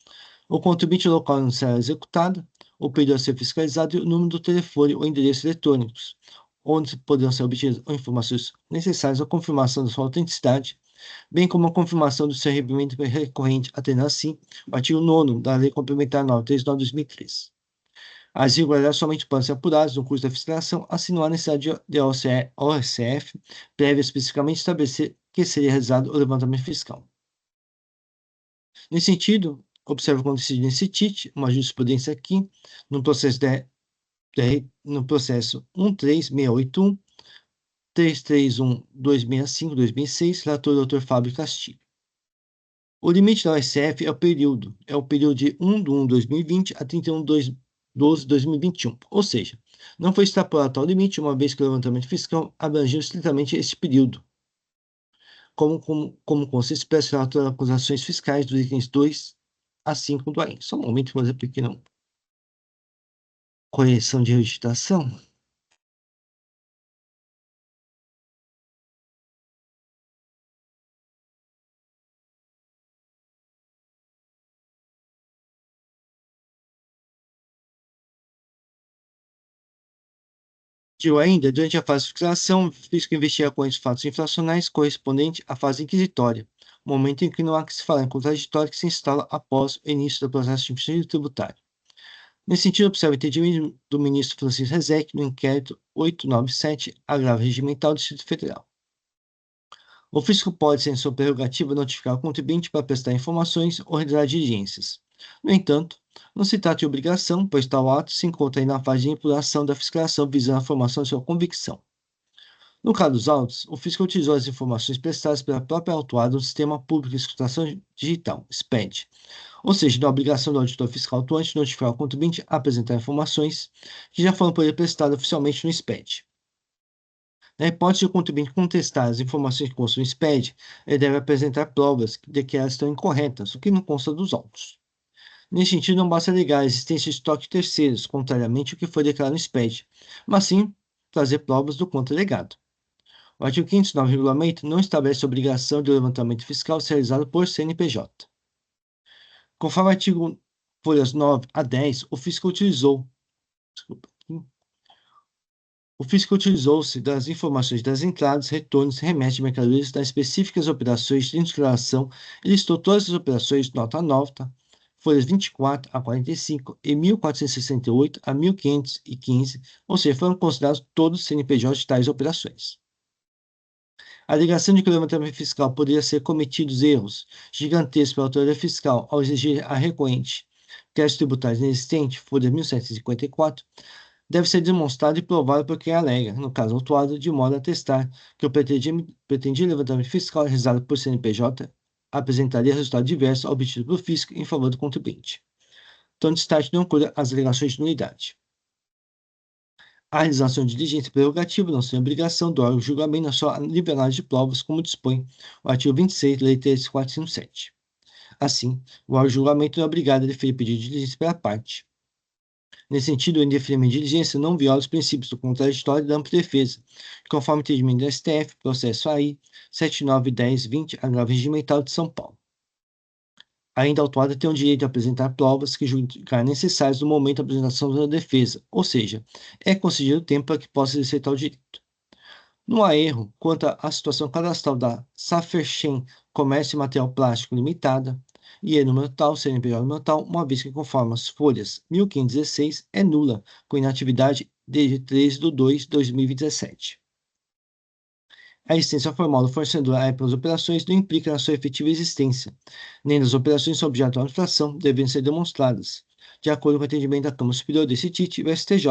o contribuinte local onde será executado, o período a ser fiscalizado e o número do telefone ou endereço eletrônicos, onde poderão ser obtidas informações necessárias à confirmação da sua autenticidade, bem como a confirmação do seu recebimento recorrente, atendendo assim o artigo 9º da Lei Complementar 939/2003. As irregularidades somente podem ser apuradas no curso da fiscalização, assim não há necessidade de OSF prévia especificamente estabelecer que seria realizado o levantamento fiscal. Nesse sentido, observo quando decide nesse TIT, uma jurisprudência aqui, no processo 13681, 331-265-2006, relator Dr. Fábio Castilho. O limite da OSF é o período de 1 de 1 de 2020 a 31 de 12 de 2021, ou seja, não foi extrapolado tal limite, uma vez que o levantamento fiscal abrangiu estritamente este período, como consta expresso no relatório de acusações fiscais dos itens 2 a 5 do AIM. Só um momento, vou fazer uma pequena correção de registração. Ainda, durante a fase de fiscalização, o fisco investiga com os fatos inflacionais correspondente à fase inquisitória, momento em que não há que se falar em contraditório que se instala após o início do processo de investimento tributário. Nesse sentido, observa o entendimento do ministro Francisco Rezec no inquérito 897, agravo regimental do Distrito Federal. O fisco pode, sem sua prerrogativa, notificar o contribuinte para prestar informações ou realizar diligências. No entanto, não se trata de obrigação, pois tal ato se encontra aí na fase de impugnação da fiscalização visando a formação de sua convicção. No caso dos autos, o fisco utilizou as informações prestadas pela própria autuada no Sistema Público de Escutação Digital, SPED, ou seja, da obrigação do auditor fiscal atuante notificar o contribuinte a apresentar informações que já foram por ele prestadas oficialmente no SPED. Na hipótese de o contribuinte contestar as informações que constam no SPED, ele deve apresentar provas de que elas estão incorretas, o que não consta dos autos. Nesse sentido, não basta alegar a existência de estoque de terceiros, contrariamente ao que foi declarado no SPED, mas sim trazer provas do quanto alegado. O artigo 509 do regulamento não estabelece a obrigação de levantamento fiscal ser realizado por CNPJ. Conforme o artigo folhas 9 a 10, o fisco utilizou-se das informações das entradas, retornos e remessas de mercadorias das específicas operações de declaração e listou todas as operações nota 9, folhas 24 a 45 e 1468 a 1515, ou seja, foram considerados todos CNPJ de tais operações. A alegação de que o levantamento fiscal poderia ser cometidos erros gigantescos pela autoridade fiscal ao exigir a recorrente crédito tributário inexistente, folha 1754, deve ser demonstrado e provado por quem alega, no caso autuado, de modo a atestar que o pretendido levantamento fiscal realizado por CNPJ apresentaria resultado diverso ao obtido pelo fisco em favor do contribuinte. Então, destaque não colhe as alegações de nulidade. A realização de diligência prerrogativa não tem obrigação do órgão de julgamento na sua nivelagem de provas, como dispõe o artigo 26 da Lei 13457. Assim, o órgão de julgamento não é obrigado a deferir pedido de diligência pela parte. Nesse sentido, o indeferimento de diligência não viola os princípios do contraditório e da ampla defesa, conforme o entendimento do STF, processo AI 791020, agravo regimental de São Paulo. Ainda a autuada tem o direito de apresentar provas que julgar necessárias no momento da apresentação da defesa, ou seja, é concedido tempo para que possa exercer tal direito. Não há erro quanto à situação cadastral da Saferchen Comércio e Material Plástico Limitada e número tal, CNPJ número tal, uma vez que conforme as folhas 1516 é nula, com inatividade desde 13 de 2 de 2017. A existência formal do fornecedor à época das operações não implica na sua efetiva existência, nem das operações sob objeto da infração devem ser demonstradas, de acordo com o entendimento da Câmara Superior desse TIT e o STJ,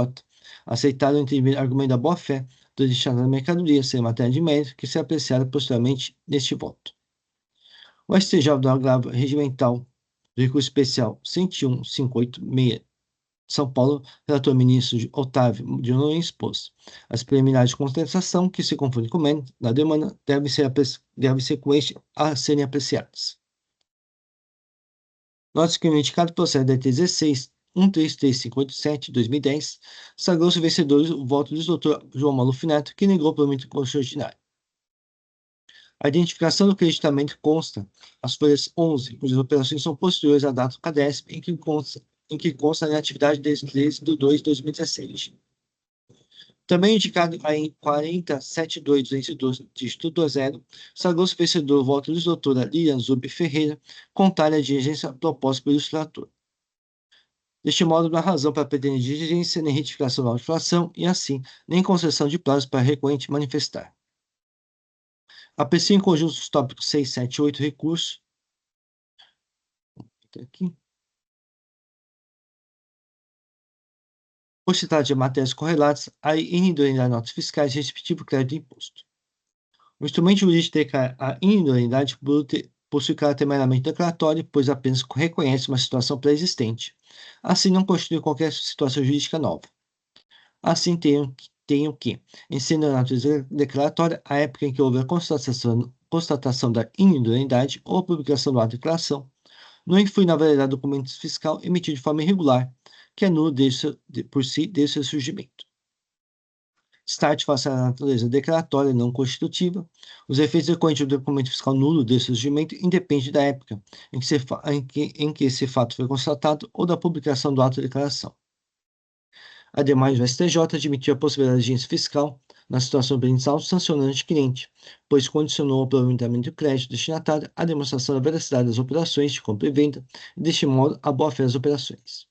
aceitado o entendimento argumento da boa-fé do destinado da mercadoria ser matéria de mérito que será apreciada posteriormente neste voto. O STJ do agravo regimental do recurso especial 101.586 São Paulo, relator ministro Otávio de Noronha expôs. As preliminares de contestação que se confundem com o mérito da demanda devem ser com este a serem apreciadas. Nota que o indicado processo da ET 16 133587 2010 sagrou-se vencedor o voto do Dr. João Maluf Neto, que negou o provimento constitucional. A identificação do creditamento consta as folhas 11, cujas operações são posteriores à data do CADESP, em que consta a atividade desde 13 de 2 de 2017. Também indicado em 47212, dígito 20, sagrou-se vencedor o voto da doutora Lilian Zubi Ferreira, contrária à diligência proposta pelo ilustrator. Deste modo, não há razão para pretender diligência nem retificação da infração e, assim, nem concessão de prazo para recorrente manifestar. Aprecio em conjunto os tópicos 6, 7 e 8 recurso. Aqui. Por se tratar de matérias correlatas à inidoneidade de notas fiscais e respectivo crédito de imposto. O instrumento jurídico declara a inidoneidade possui caráter meramente declaratório, pois apenas reconhece uma situação pré-existente. Assim, não constitui qualquer situação jurídica nova. Assim, tenho que, em sendo a natureza declaratória, a época em que houve a constatação da inidoneidade ou a publicação do ato de declaração, não influi na validade do documento fiscal emitido de forma irregular, que é nulo por si desde seu surgimento. Start face à natureza declaratória não constitutiva, os efeitos decorrentes do documento fiscal nulo desde seu surgimento independem da época em que esse fato foi constatado ou da publicação do ato de declaração. Ademais, o STJ admitiu a possibilidade de diligência fiscal na situação prejudicial sancionando o adquirente, pois condicionou o provimentamento do crédito destinatário à demonstração da veracidade das operações de compra e venda e, deste modo, a boa-fé das operações.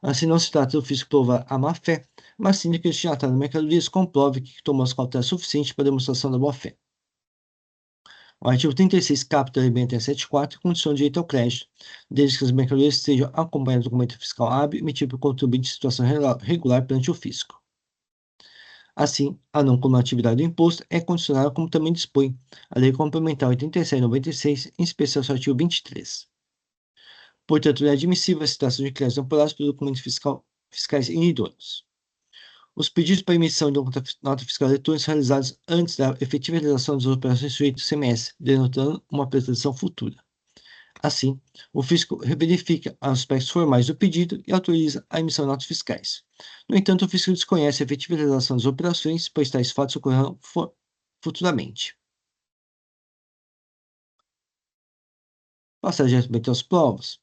Assim, não se trata do fisco provar a má-fé, mas sim de que o destinatário de mercadorias comprove que tomou as cautelas suficientes para a demonstração da boa-fé. O artigo 36 capta o elemento 74 e condiciona o direito ao crédito, desde que as mercadorias estejam acompanhadas do documento fiscal hábil emitido pelo contribuinte em situação regular perante o fisco. Assim, a não cumulatividade do imposto é condicionada como também dispõe a Lei Complementar 87/96, em especial seu artigo 23. Portanto, não é admissível a citação de créditos amparados por documentos fiscais inidôneos. Os pedidos para emissão de nota fiscal eletrônica são realizados antes da efetiva realização das operações sujeitas ao CMS, denotando uma pretensão futura. Assim, o fisco verifica os aspectos formais do pedido e autoriza a emissão de notas fiscais. No entanto, o fisco desconhece a efetiva realização das operações, pois tais fatos ocorrerão futuramente. Passar diretamente às provas.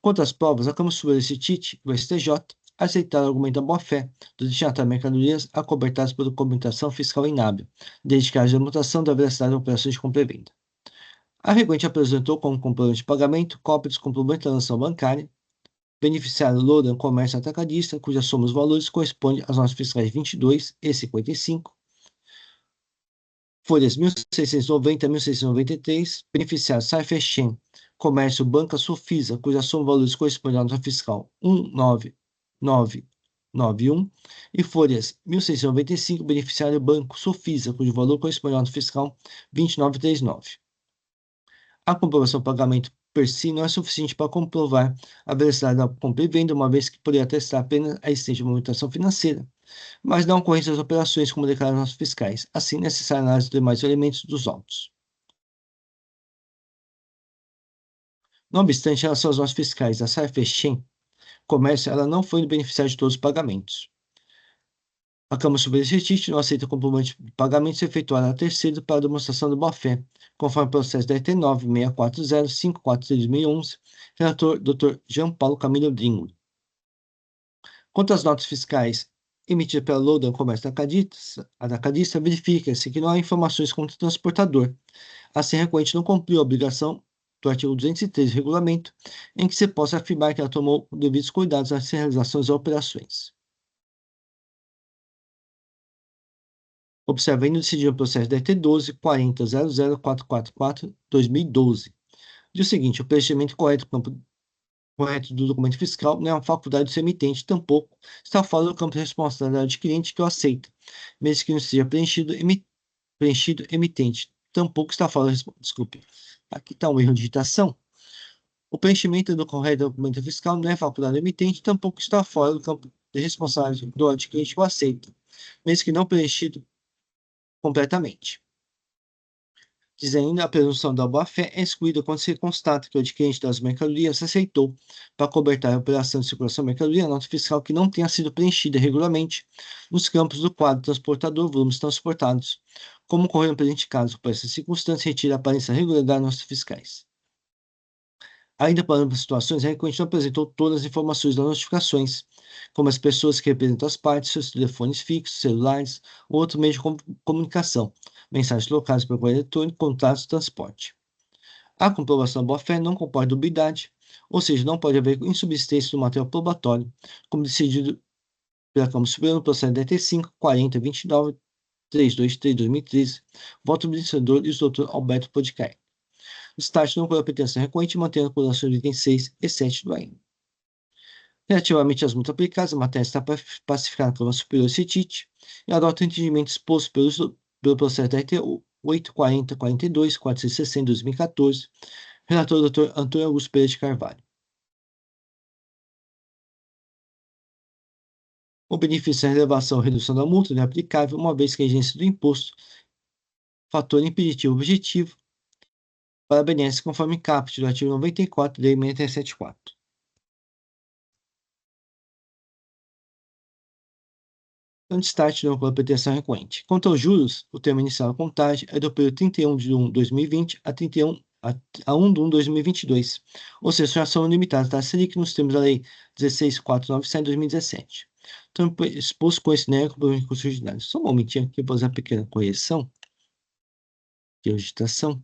Quanto às provas, a Câmara Superior desse TIT, o STJ, aceitaram o argumento da boa-fé do destinatário de mercadorias acobertadas por documentação fiscal inábil, desde que haja demonstração da veracidade das operações de compra e venda. A requerente apresentou como comprovante de pagamento cópia dos comprovantes da transação bancária, beneficiário Louran Comércio Atacadista, cuja soma dos valores corresponde às notas fiscais 22 e 55, folhas 1690 a 1693, beneficiário Saifechem Comércio Banca Sofisa, cuja soma de valores corresponde à nota fiscal 19991, e folhas 1695, beneficiário Banco Sofisa, cujo valor corresponde à nota fiscal 2939. A comprovação do pagamento per si não é suficiente para comprovar a veracidade da compra e venda, uma vez que poderia atestar apenas a existência de movimentação financeira, mas não a ocorrência das operações como declaram notas fiscais. Assim, é necessária análise dos demais elementos dos autos. Não obstante, em relação às notas fiscais da Saifechem Comércio, ela não foi beneficiária de todos os pagamentos. A Câmara Superior de Justiça não aceita comprovante de pagamentos efetuado a terceiro para a demonstração de boa-fé, conforme o processo da ET 9640543/2011, relator Dr. Jean Paulo Camilo Dringo. Quanto às notas fiscais emitidas pela Louran Comércio Atacadista, verifica-se que não há informações contra o transportador. Assim, a requerente não cumpriu a obrigação do artigo 203 do regulamento, em que se possa afirmar que ela tomou devidos cuidados na realização das operações. Observa ainda decidido o processo da ET 12.40.00444/2012. Diz o seguinte: o preenchimento correto do documento fiscal não é uma faculdade do seu emitente, tampouco está fora do campo de responsabilidade do adquirente que o aceita, mesmo que não seja preenchido emitente, tampouco está fora desculpe, aqui está um erro de digitação. O preenchimento do correto documento fiscal não é faculdade do emitente, tampouco está fora do campo de responsabilidade do adquirente que o aceita, mesmo que não preenchido completamente. Diz ainda, a presunção da boa-fé é excluída quando se constata que o adquirente das mercadorias aceitou, para cobertar a operação de circulação de mercadoria, a nota fiscal que não tenha sido preenchida regularmente nos campos do quadro transportador, volumes transportados, como ocorreu no presente caso. Por essa circunstância, retira a aparência regular das notas fiscais. Ainda para ambas situações, a requerente não apresentou todas as informações das notificações, como as pessoas que representam as partes, seus telefones fixos, celulares ou outro meio de comunicação, mensagens locais por correio eletrônico, contratos de transporte. A comprovação da boa-fé não comporta dubidade, ou seja, não pode haver insubsistência do material probatório, como decidido pela Câmara Superior no processo DT 5.40.29.323/2013, voto do vencedor e o Dr. Alberto Podicai. Destaque não pela pretensão recorrente, mantendo a colação de itens 6 e 7 do AIM. Relativamente às multas aplicadas, a matéria está pacificada na Câmara Superior CITIT e adota o entendimento exposto pelo processo da RT 8.40.42.460/2014, relator Dr. Antônio Augusto Pereira de Carvalho. O benefício da relevação ou redução da multa não é aplicável, uma vez que a exigência do imposto, fator impeditivo objetivo, para a benéfica conforme caput do artigo 94 da Lei 6374. Então, destaque não pela pretensão recorrente. Quanto aos juros, o termo inicial da contagem é do período 31 de 1 de 2020 a 1 de 1 de 2022, ou seja, são ação limitada da Selic nos termos da Lei 16.497 de 2017. Então, exposto com esse NER com recursos ordinários. Só um momentinho aqui, eu vou fazer uma pequena correção de digitação.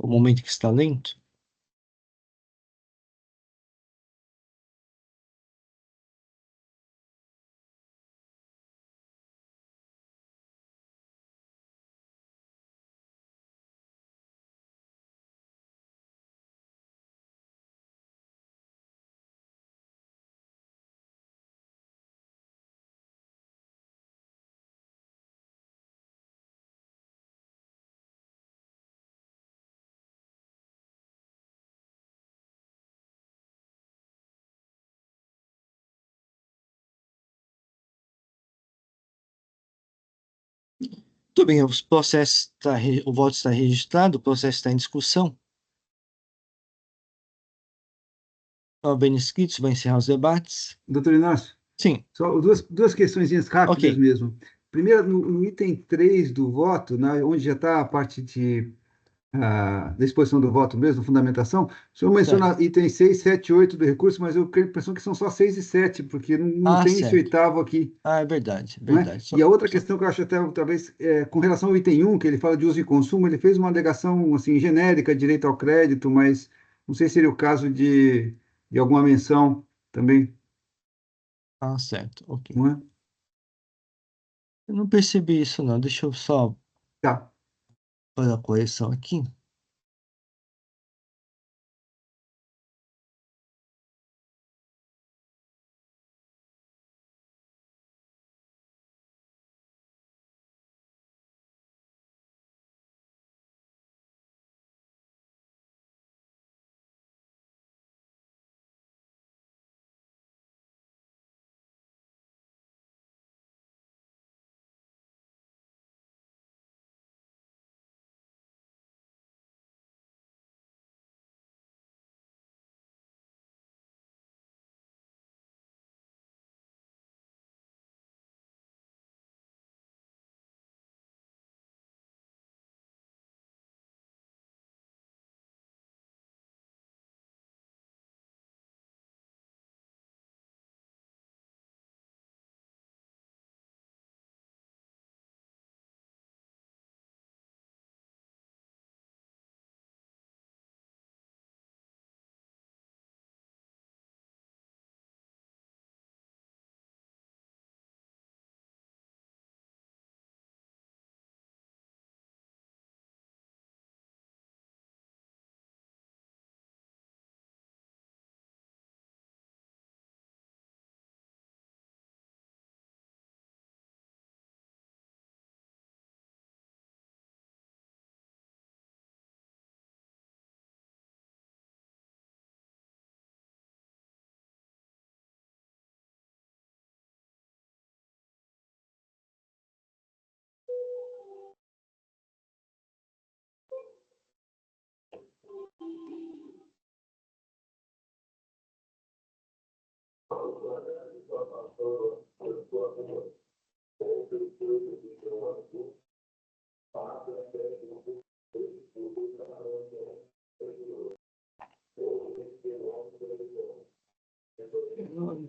O momento que está lento. Tudo bem, o voto está registrado, o processo está em discussão. Bem inscritos, vai encerrar os debates. Doutor Inácio, Sim, só duas questõezinhas rápidas Ok. mesmo. Primeiro, no item 3 do voto, né, onde já está a parte da exposição do voto mesmo, fundamentação, o senhor menciona itens 6, 7 e 8 do recurso, mas eu tenho a impressão que são só 6 e 7, porque não tem esse certo. oitavo aqui. É verdade, Não é? verdade. E a outra questão que eu acho até, talvez, com relação ao item 1, que ele fala de uso e consumo, ele fez uma alegação, assim, genérica, direito ao crédito, mas não sei se seria o caso de alguma menção também, Certo, ok. não é? Eu não percebi isso, não. Deixa eu só Tá. fazer a correção aqui.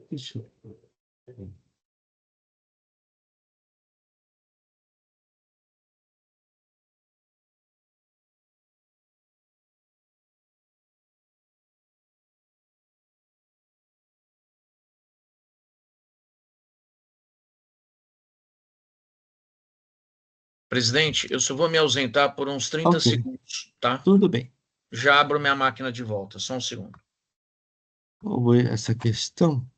Deixa eu... Presidente, eu só vou me ausentar por uns 30 Ok. segundos, tá? Tudo bem. Já abro minha máquina de volta, só um segundo. Vou ver essa questão.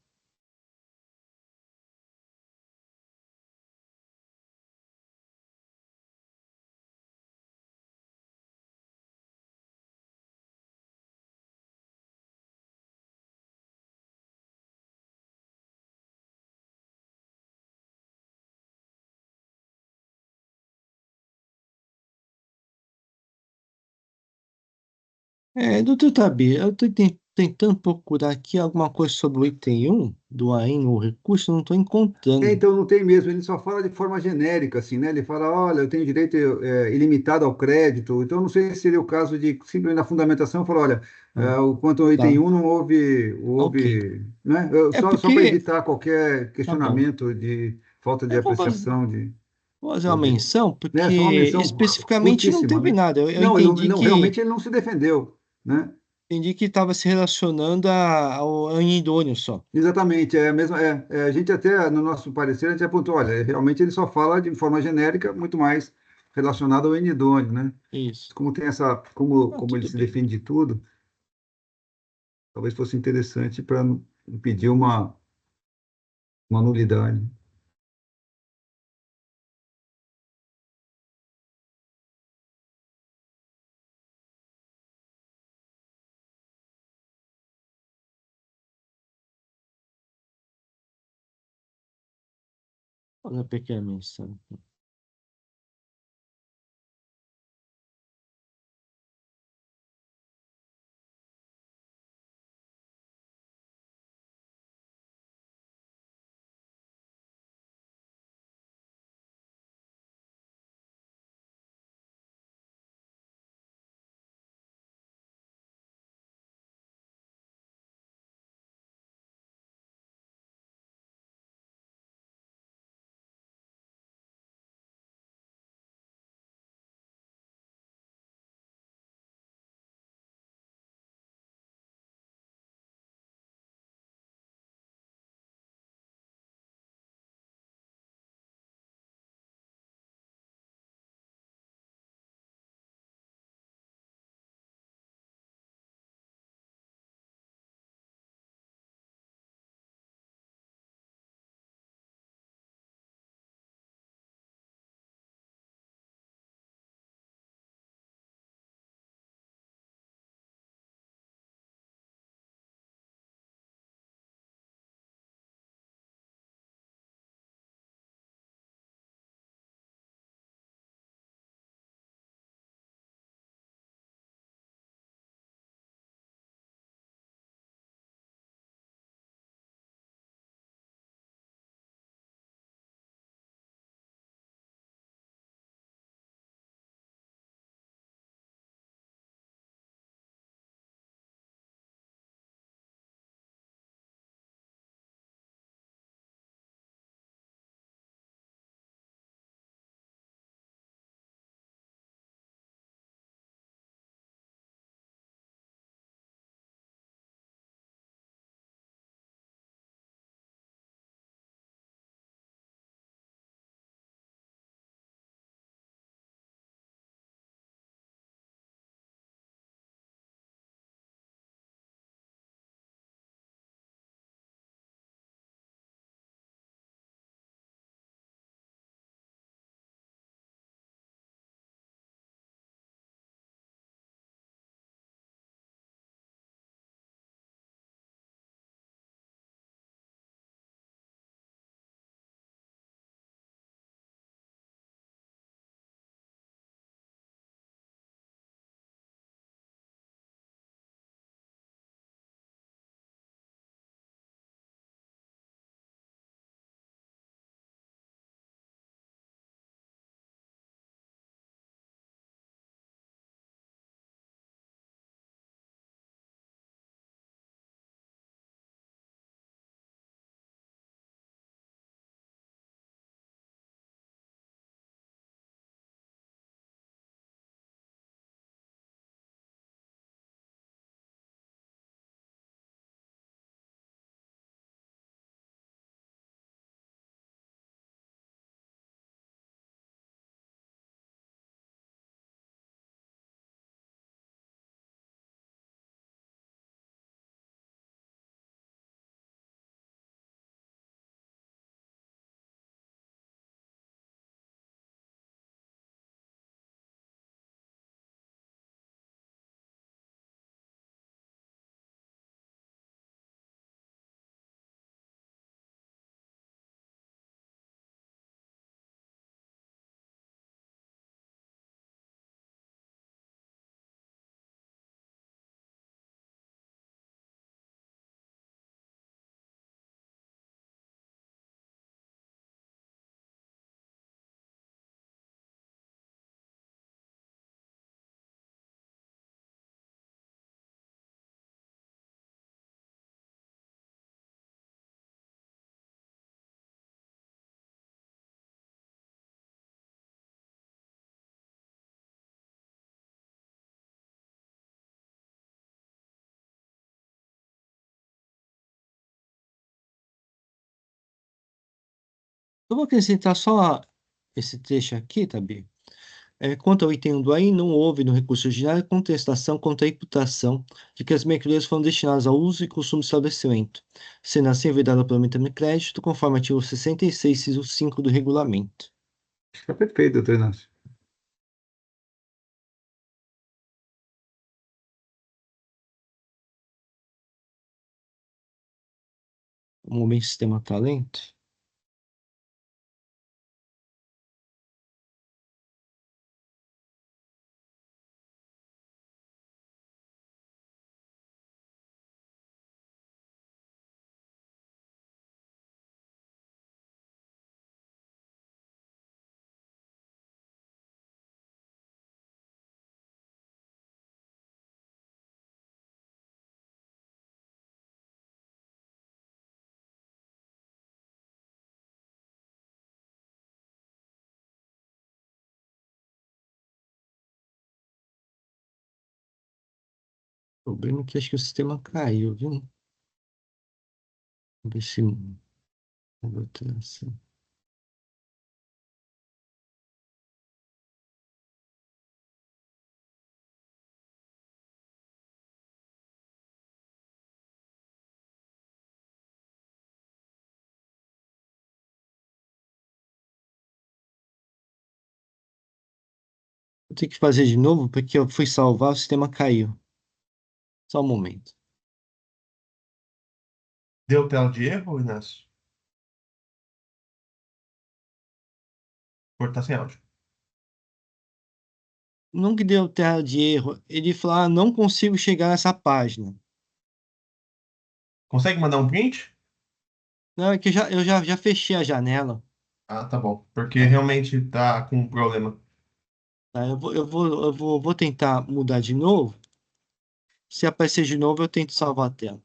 Doutor Tabi, eu estou tentando procurar aqui alguma coisa sobre o item 1 do AIN, o recurso, não estou encontrando. Então não tem mesmo, ele só fala de forma genérica, assim, né? Ele fala, olha, eu tenho direito ilimitado ao crédito, então não sei se seria o caso de simplesmente na fundamentação falar, olha, o quanto ao item Tá. 1 não Ok. né? É Só porque... para evitar qualquer Tá bom. questionamento de falta de Eu vou fazer, apreciação de... Vou fazer uma menção, porque Né? Só uma menção especificamente não curtíssima, teve né? nada. Eu Não, entendi realmente ele não se defendeu, né? entendi que estava se relacionando ao anidônio só. Exatamente, é mesmo, a gente até, no nosso parecer, a gente apontou, olha, realmente ele só fala de forma genérica, muito mais relacionado ao enidônio, né? Isso. Como tem como, Não, como ele tudo se bem. defende de tudo, talvez fosse interessante para impedir uma nulidade. Olha a pequena menção. Eu vou acrescentar só esse trecho aqui, Tabi. Quanto ao item 1 do AI, não houve no recurso ordinário contestação contra a imputação de que as mercadorias foram destinadas ao uso e consumo do estabelecimento, sendo assim vedado o pagamento de crédito, conforme artigo 66, inciso 5 do regulamento. Está perfeito, doutor Inácio. Um momento, o sistema está lento. O problema é que acho que o sistema caiu, viu? Vamos ver se... Vou ter que fazer de novo, porque eu fui salvar, o sistema caiu. Só um momento. Deu tela de erro, Inácio? Por tá sem áudio. Não que deu tela de erro, ele falou, não consigo chegar nessa página. Consegue mandar um print? Não, é que eu já fechei a janela. Ah, tá bom. Porque Tá? realmente tá com um problema. Tá, eu vou tentar mudar de novo. Se aparecer de novo, eu tento salvar a tela.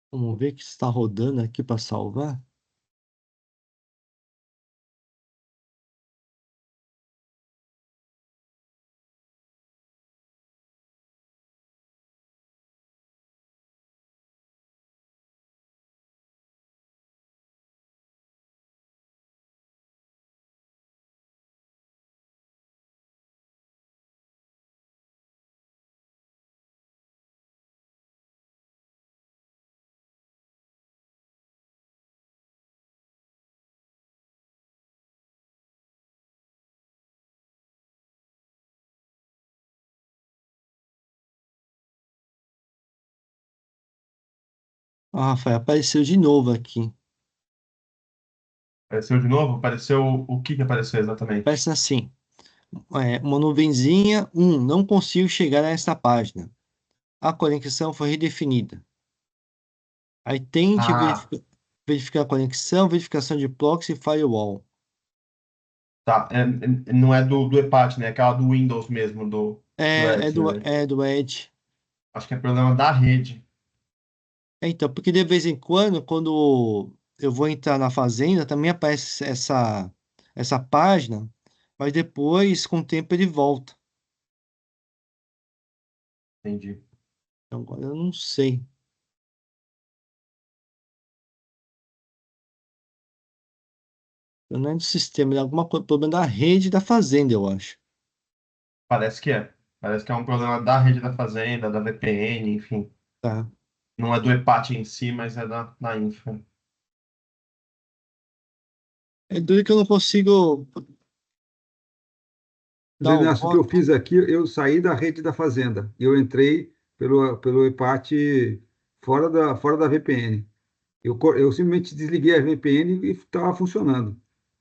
Vamos ver que está rodando aqui para salvar. Ah, Rafael, apareceu de novo aqui. Apareceu de novo? Apareceu o que apareceu exatamente? Parece assim, uma nuvenzinha, não consigo chegar a esta página. A conexão foi redefinida. Aí tente Ah, verificar a conexão, verificação de proxy e firewall. tá. Não é do EPAT, né? É aquela do Windows mesmo, do É, Edge, né? é do Edge. Acho que é problema da rede. Então, porque de vez em quando, quando eu vou entrar na Fazenda, também aparece essa página, mas depois, com o tempo, ele volta. Entendi. Então, agora eu não sei. Não é do sistema, é alguma coisa, problema da rede da Fazenda, eu acho. Parece que é. Parece que é um problema da rede da fazenda, da VPN, enfim. Tá. Não é do EPAT em si, mas é da infra. É duro que eu não consigo Mas, dar o Inácio, o que eu voto. fiz aqui, eu saí da rede da fazenda e eu entrei pelo EPAT fora da VPN. Eu simplesmente desliguei a VPN e estava funcionando.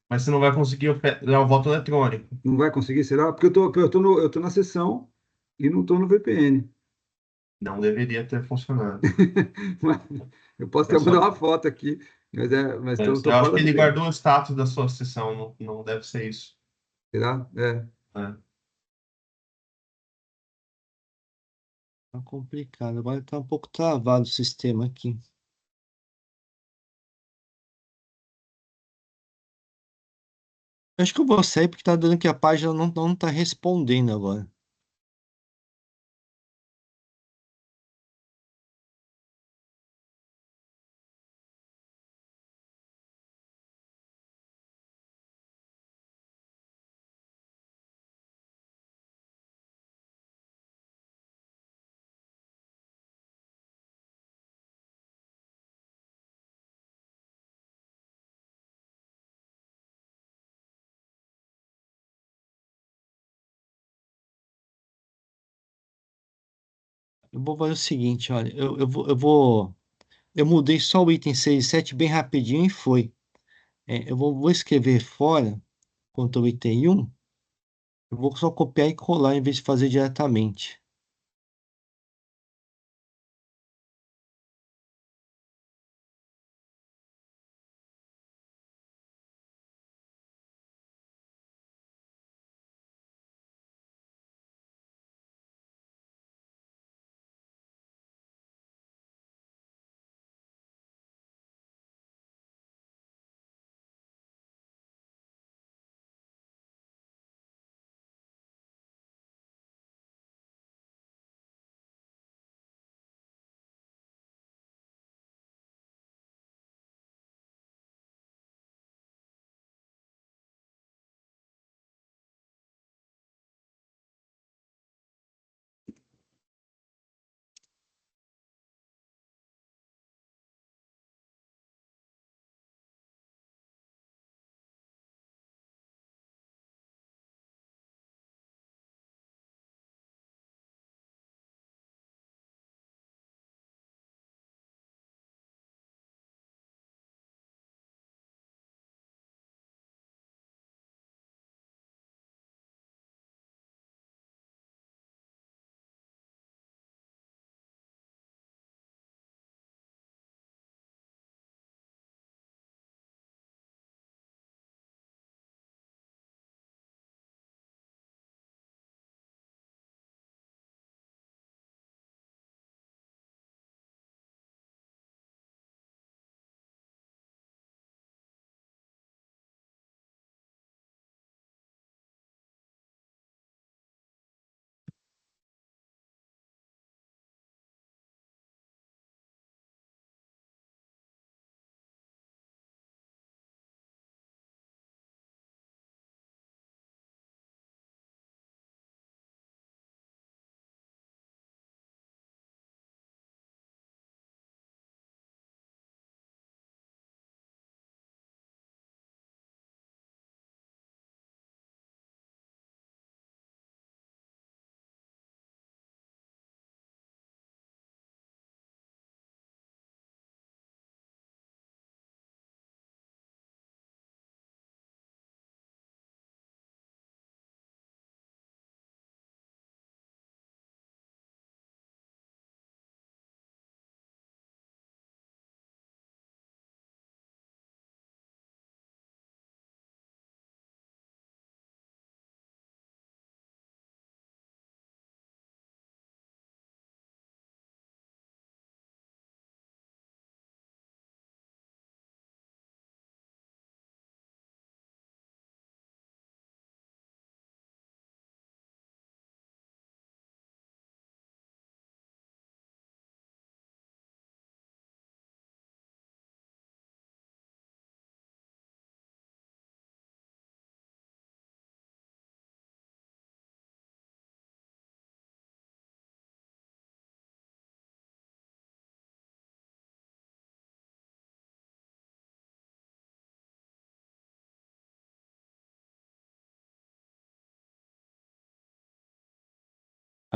Mas você não vai conseguir dar o voto eletrônico. Não vai conseguir, será? Porque eu tô na sessão e não estou no VPN. Não deveria ter funcionado. Mas eu posso Eu, até mandar só, uma foto aqui, mas estou eu acho fora que da ele VPN. guardou o status da sua sessão, não deve ser isso. Será? É. Né? Tá complicado. Agora tá um pouco travado o sistema aqui. Acho que eu vou sair porque tá dando que a página não tá respondendo agora. Eu vou fazer o seguinte, olha, eu mudei só o item 6 e 7 bem rapidinho e foi. Vou escrever fora, quanto ao item 1, eu vou só copiar e colar em vez de fazer diretamente.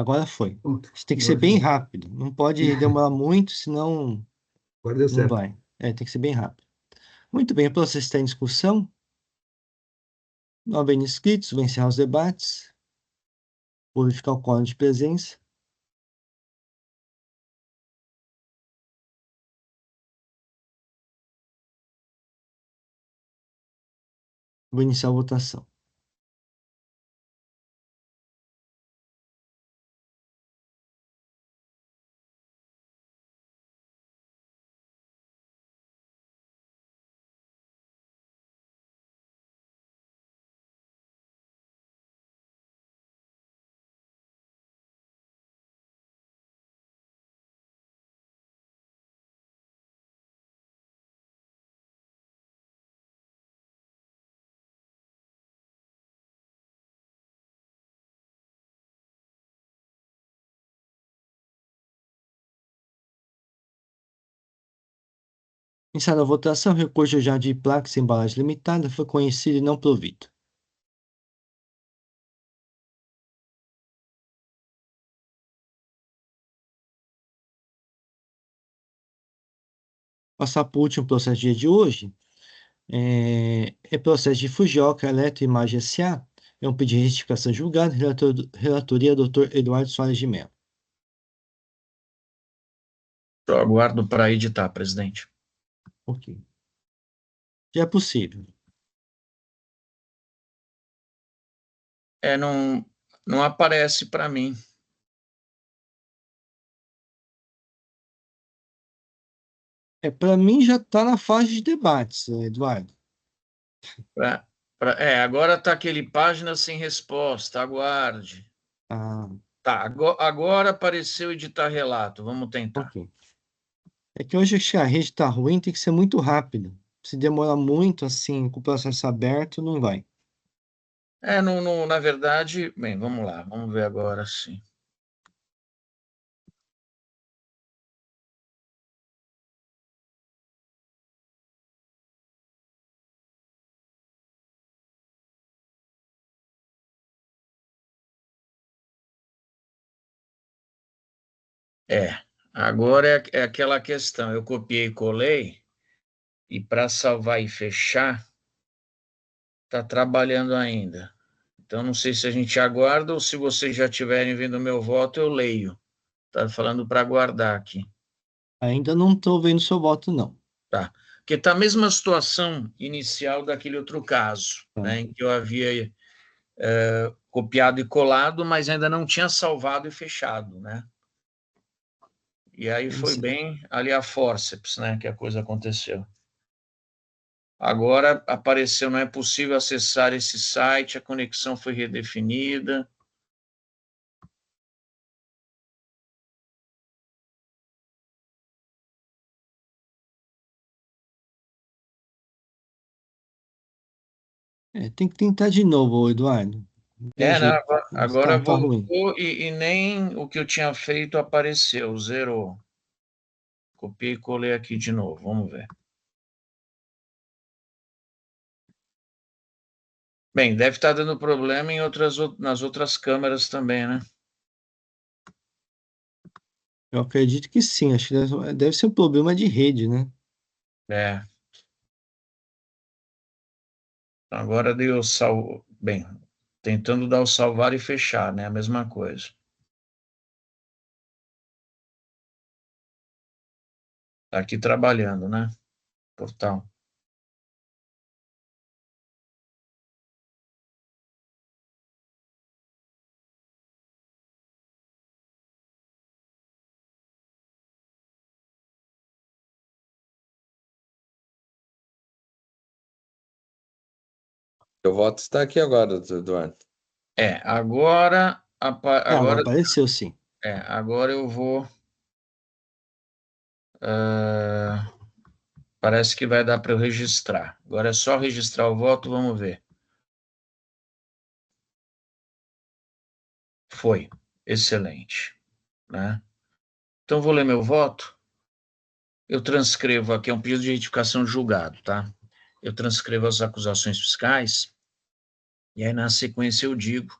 Agora foi. Pronto. Isso tem que ser Agora bem foi. rápido. Não pode demorar muito, senão Agora deu não certo. vai. Tem que ser bem rápido. Muito bem, o processo está em discussão. Não havendo inscritos, vou encerrar os debates. Vou verificar o quórum de presença. Vou iniciar a votação. Iniciada a votação, recurso já de placas e embalagem limitada foi conhecido e não provido. Passar para o último processo do dia de hoje. É processo de Fujioka Eletroimagem S.A. É um pedido de retificação julgado. Relatoria Dr. Eduardo Soares de Mello. Eu aguardo para editar, presidente. Ok. Já é possível. Não aparece para mim. Para mim já está na fase de debates, Eduardo. Agora está aquele página sem resposta, aguarde. Ah, Tá, agora apareceu editar relato, vamos tentar. ok. É que hoje a rede está ruim, tem que ser muito rápido. Se demorar muito, assim, com o processo aberto, não vai. Na verdade, bem, vamos lá, vamos ver agora sim. Agora é aquela questão, eu copiei e colei, e para salvar e fechar, está trabalhando ainda. Então, não sei se a gente aguarda ou se vocês já tiverem vendo o meu voto, eu leio. Está falando para aguardar aqui. Ainda não estou vendo seu voto, não. Tá. Porque está a mesma situação inicial daquele outro caso, né, em que eu havia copiado e colado, mas ainda não tinha salvado e fechado, né? E aí foi bem ali a fórceps, né, que a coisa aconteceu. Agora apareceu, não é possível acessar esse site, a conexão foi redefinida. Tem que tentar de novo, Eduardo. Agora Tá ruim. voltou e nem o que eu tinha feito apareceu, zerou. Copiei e colei aqui de novo, vamos ver. Bem, deve estar dando problema nas outras câmeras também, né? Eu acredito que sim, acho que deve ser um problema de rede, né? Agora deu salvo. Bem, tentando dar o salvar e fechar, né? A mesma coisa. Tá aqui trabalhando, né? Portal. O voto está aqui agora, Eduardo. Agora. Agora apareceu, sim. Agora eu vou. Parece que vai dar para eu registrar. Agora é só registrar o voto, vamos ver. Foi. Excelente. Né? Então, vou ler meu voto. Eu transcrevo aqui, é um pedido de retificação de julgado, tá? Eu transcrevo as acusações fiscais, e aí, na sequência, eu digo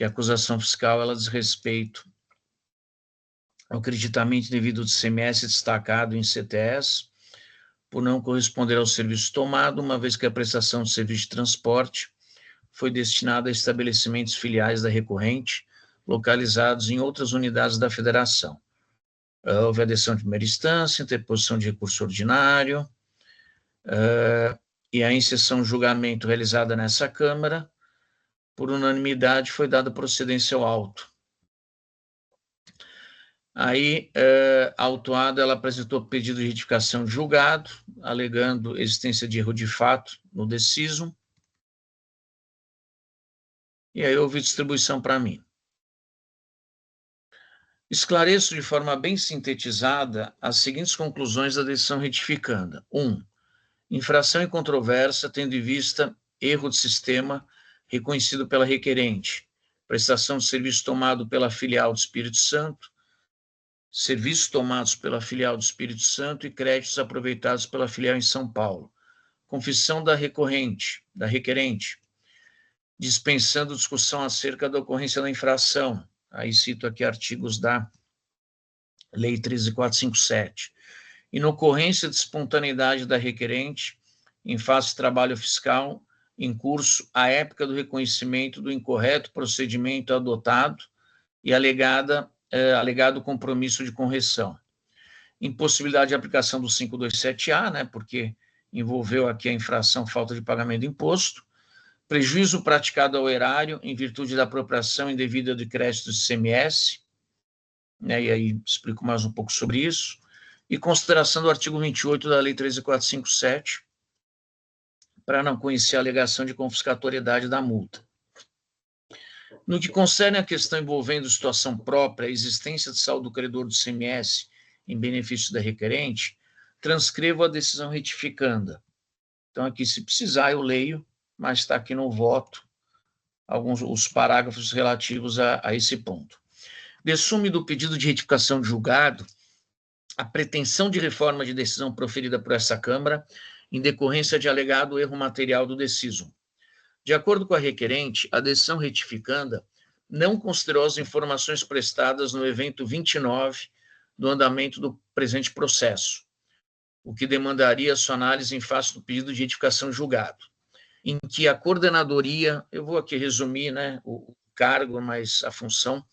que a acusação fiscal ela diz respeito ao creditamento devido de ICMS destacado em CTS, por não corresponder ao serviço tomado, uma vez que a prestação de serviço de transporte foi destinada a estabelecimentos filiais da recorrente, localizados em outras unidades da federação. Houve adesão de primeira instância, interposição de recurso ordinário, e a inserção julgamento realizada nessa Câmara, por unanimidade, foi dada procedência ao auto. Aí, a autuada, ela apresentou pedido de retificação de julgado, alegando existência de erro de fato no decisum, e aí houve distribuição para mim. Esclareço de forma bem sintetizada as seguintes conclusões da decisão retificanda. 1. Infração incontroversa, tendo em vista erro de sistema reconhecido pela requerente, prestação de serviço tomado pela filial do Espírito Santo, serviços tomados pela filial do Espírito Santo e créditos aproveitados pela filial em São Paulo. Confissão da requerente, dispensando discussão acerca da ocorrência da infração. Aí cito aqui artigos da Lei 13.457. Inocorrência de espontaneidade da requerente em face de trabalho fiscal em curso à época do reconhecimento do incorreto procedimento adotado e alegado compromisso de correção. Impossibilidade de aplicação do 527A, né, porque envolveu aqui a infração falta de pagamento de imposto, prejuízo praticado ao erário em virtude da apropriação indevida de créditos de ICMS, né, e aí explico mais um pouco sobre isso, e consideração do artigo 28 da Lei 13.457, para não conhecer a alegação de confiscatoriedade da multa. No que concerne a questão envolvendo situação própria, a existência de saldo credor do ICMS em benefício da requerente, transcrevo a decisão retificanda. Então, aqui, se precisar, eu leio, mas está aqui no voto os parágrafos relativos a esse ponto. Dessume do pedido de retificação de julgado a pretensão de reforma de decisão proferida por essa Câmara em decorrência de alegado erro material do decisum. De acordo com a requerente, a decisão retificanda não considerou as informações prestadas no evento 29 do andamento do presente processo, o que demandaria sua análise em face do pedido de retificação julgado, em que a coordenadoria, eu vou aqui resumir, né, o cargo, mas a função,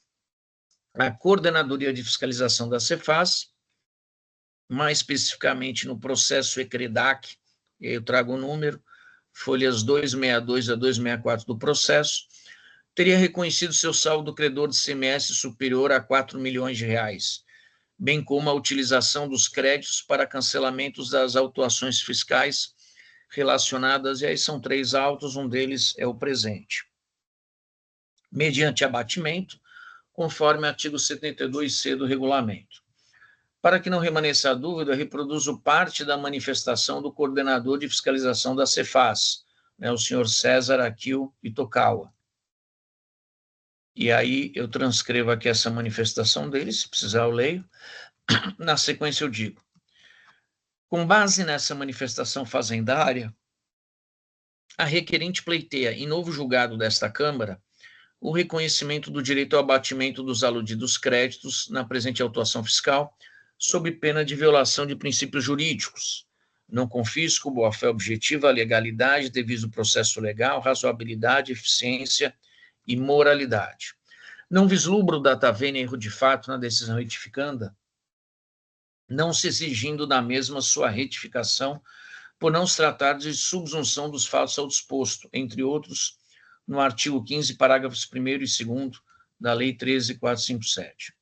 a coordenadoria de fiscalização da Cefaz, mais especificamente no processo ECREDAC, e aí eu trago o número, folhas 262 a 264 do processo, teria reconhecido seu saldo credor de ICMS superior a 4 milhões de reais, bem como a utilização dos créditos para cancelamentos das autuações fiscais relacionadas, e aí são 3 autos, um deles é o presente. Mediante abatimento, conforme artigo 72C do regulamento. Para que não remaneça a dúvida, reproduzo parte da manifestação do coordenador de fiscalização da Cefaz, né, o senhor César Akio Itokawa. E aí eu transcrevo aqui essa manifestação dele, se precisar eu leio. Na sequência eu digo: com base nessa manifestação fazendária, a requerente pleiteia, em novo julgado desta Câmara, o reconhecimento do direito ao abatimento dos aludidos créditos na presente autuação fiscal, sob pena de violação de princípios jurídicos, não confisco, boa-fé objetiva, legalidade, devido processo legal, razoabilidade, eficiência e moralidade. Não vislumbro data vênia erro de fato na decisão retificanda, não se exigindo da mesma sua retificação, por não se tratar de subsunção dos fatos ao disposto, entre outros, no artigo 15, parágrafos 1º e 2º da Lei 13.457.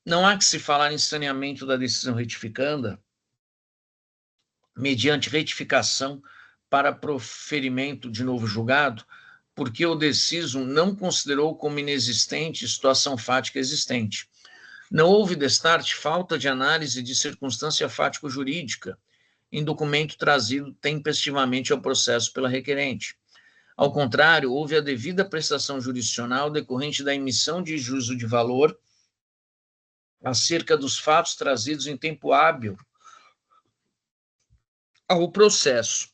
Não há que se falar em saneamento da decisão retificanda mediante retificação para proferimento de novo julgado, porque o decisum não considerou como inexistente situação fática existente. Não houve destarte falta de análise de circunstância fático-jurídica em documento trazido tempestivamente ao processo pela requerente. Ao contrário, houve a devida prestação jurisdicional decorrente da emissão de juízo de valor acerca dos fatos trazidos em tempo hábil ao processo.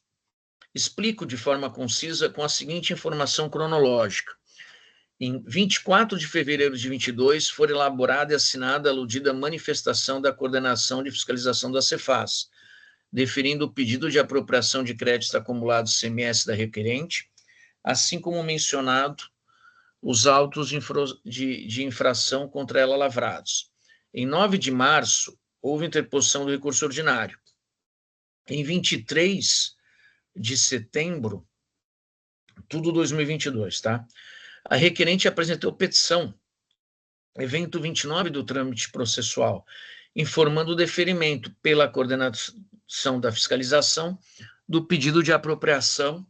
Explico de forma concisa com a seguinte informação cronológica. Em 24 de fevereiro de 22, foi elaborada e assinada a aludida manifestação da Coordenação de Fiscalização da Cefaz, deferindo o pedido de apropriação de créditos acumulados CMS da requerente, assim como mencionado os autos de infração contra ela lavrados. Em 9 de março, houve interposição do recurso ordinário. Em 23 de setembro, tudo 2022, tá? A requerente apresentou petição, evento 29 do trâmite processual, informando o deferimento pela coordenação da fiscalização do pedido de apropriação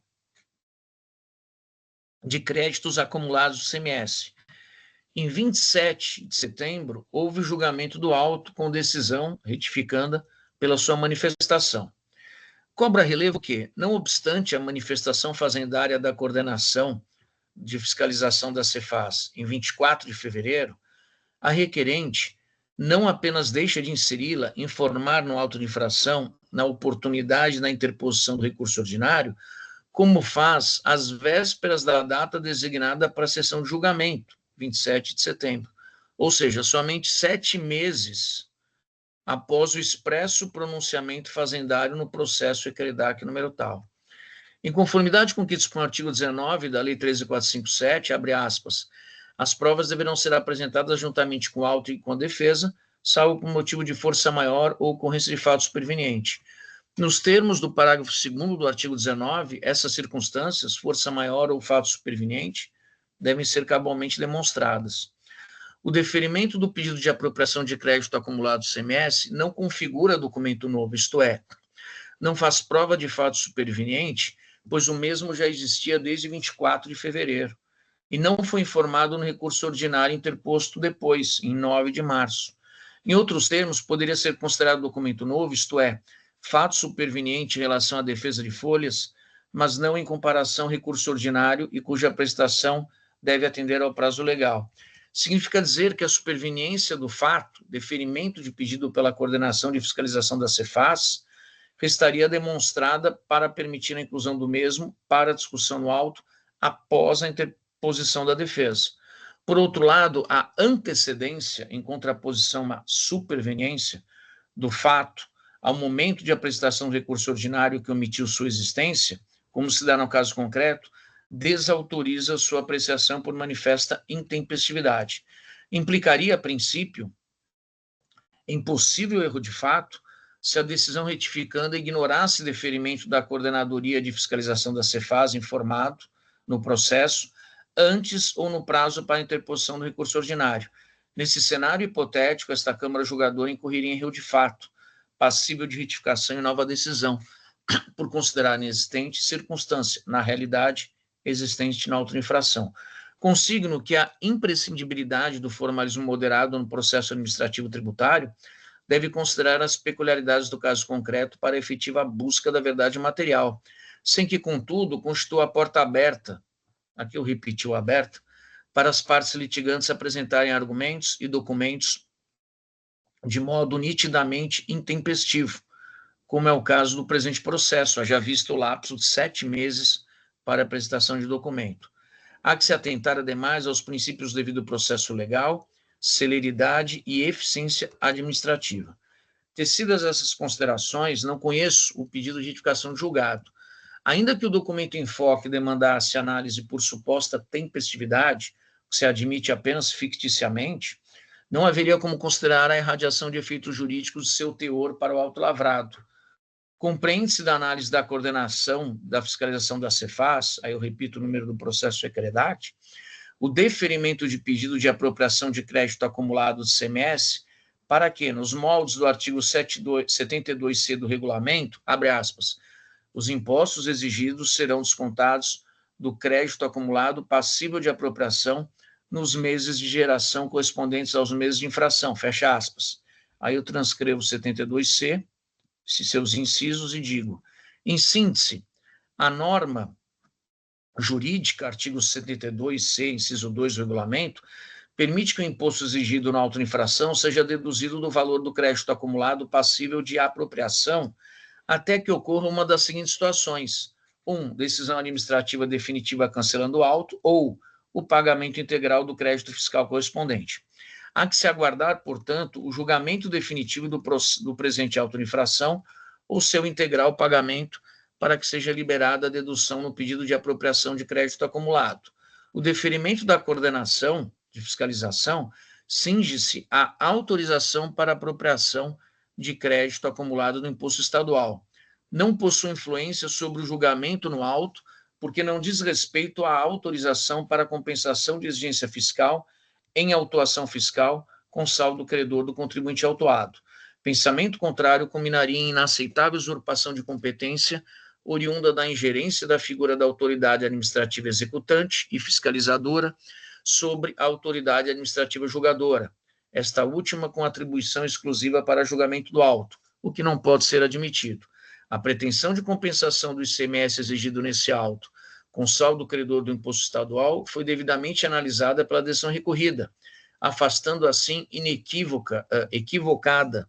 de créditos acumulados do CMS. Em 27 de setembro, houve o julgamento do auto com decisão retificanda pela sua manifestação. Cobra relevo que, não obstante a manifestação fazendária da coordenação de fiscalização da Cefaz em 24 de fevereiro, a requerente não apenas deixa de inseri-la, informar no auto de infração, na oportunidade da interposição do recurso ordinário, como faz às vésperas da data designada para a sessão de julgamento, 27 de setembro, ou seja, somente 7 meses após o expresso pronunciamento fazendário no processo ECREDAC número tal. Em conformidade com o que dispõe o artigo 19 da Lei 13.457, abre aspas, as provas deverão ser apresentadas juntamente com o auto e com a defesa, salvo por motivo de força maior ou ocorrência de fato superveniente. Nos termos do parágrafo 2º do artigo 19, essas circunstâncias, força maior ou fato superveniente, devem ser cabalmente demonstradas. O deferimento do pedido de apropriação de crédito acumulado do CMS não configura documento novo, isto é, não faz prova de fato superveniente, pois o mesmo já existia desde 24 de fevereiro, e não foi informado no recurso ordinário interposto depois, em 9 de março. Em outros termos, poderia ser considerado documento novo, isto é, fato superveniente em relação à defesa de folhas, mas não em comparação ao recurso ordinário e cuja prestação deve atender ao prazo legal. Significa dizer que a superveniência do fato, deferimento de pedido pela coordenação de fiscalização da Cefaz, restaria demonstrada para permitir a inclusão do mesmo para a discussão no auto após a interposição da defesa. Por outro lado, a antecedência, em contraposição à superveniência do fato, ao momento de apresentação do recurso ordinário que omitiu sua existência, como se dá no caso concreto, desautoriza sua apreciação por manifesta intempestividade. Implicaria, a princípio, em possível erro de fato, se a decisão retificanda ignorasse deferimento da Coordenadoria de Fiscalização da Cefaz informado no processo, antes ou no prazo para a interposição do recurso ordinário. Nesse cenário hipotético, esta Câmara Julgadora incorreria em erro de fato, passível de retificação e nova decisão, por considerar inexistente circunstância, na realidade, existente na auto-infração. Consigno que a imprescindibilidade do formalismo moderado no processo administrativo tributário deve considerar as peculiaridades do caso concreto para a efetiva busca da verdade material, sem que, contudo, constitua a porta aberta, aqui eu repeti o aberta, para as partes litigantes apresentarem argumentos e documentos de modo nitidamente intempestivo, como é o caso do presente processo, haja visto o lapso de 7 meses para a apresentação de documento. Há que se atentar, ademais, aos princípios do devido processo legal, celeridade e eficiência administrativa. Tecidas essas considerações, não conheço o pedido de retificação de julgado. Ainda que o documento em foque demandasse análise por suposta tempestividade, que se admite apenas ficticiamente, não haveria como considerar a irradiação de efeitos jurídicos de seu teor para o auto lavrado. Compreende-se da análise da coordenação da fiscalização da Cefaz, aí eu repito o número do processo ECREDAC, o deferimento de pedido de apropriação de crédito acumulado do CMS, para que, nos moldes do artigo 72C do regulamento, abre aspas, os impostos exigidos serão descontados do crédito acumulado passível de apropriação nos meses de geração correspondentes aos meses de infração, fecha aspas. Aí eu transcrevo 72C, seus incisos, e digo, em síntese, a norma jurídica, artigo 72C, inciso 2 do regulamento, permite que o imposto exigido na auto-infração seja deduzido do valor do crédito acumulado passível de apropriação até que ocorra uma das seguintes situações. 1. Decisão administrativa definitiva cancelando o auto, ou o pagamento integral do crédito fiscal correspondente. Há que se aguardar, portanto, o julgamento definitivo do presente auto de infração ou seu integral pagamento para que seja liberada a dedução no pedido de apropriação de crédito acumulado. O deferimento da coordenação de fiscalização cinge-se à autorização para apropriação de crédito acumulado no imposto estadual. Não possui influência sobre o julgamento no auto, porque não diz respeito à autorização para compensação de exigência fiscal em autuação fiscal com saldo credor do contribuinte autuado. Pensamento contrário culminaria em inaceitável usurpação de competência oriunda da ingerência da figura da autoridade administrativa executante e fiscalizadora sobre a autoridade administrativa julgadora, esta última com atribuição exclusiva para julgamento do auto, o que não pode ser admitido. A pretensão de compensação do ICMS exigido nesse auto com saldo credor do imposto estadual foi devidamente analisada pela decisão recorrida, afastando assim equivocada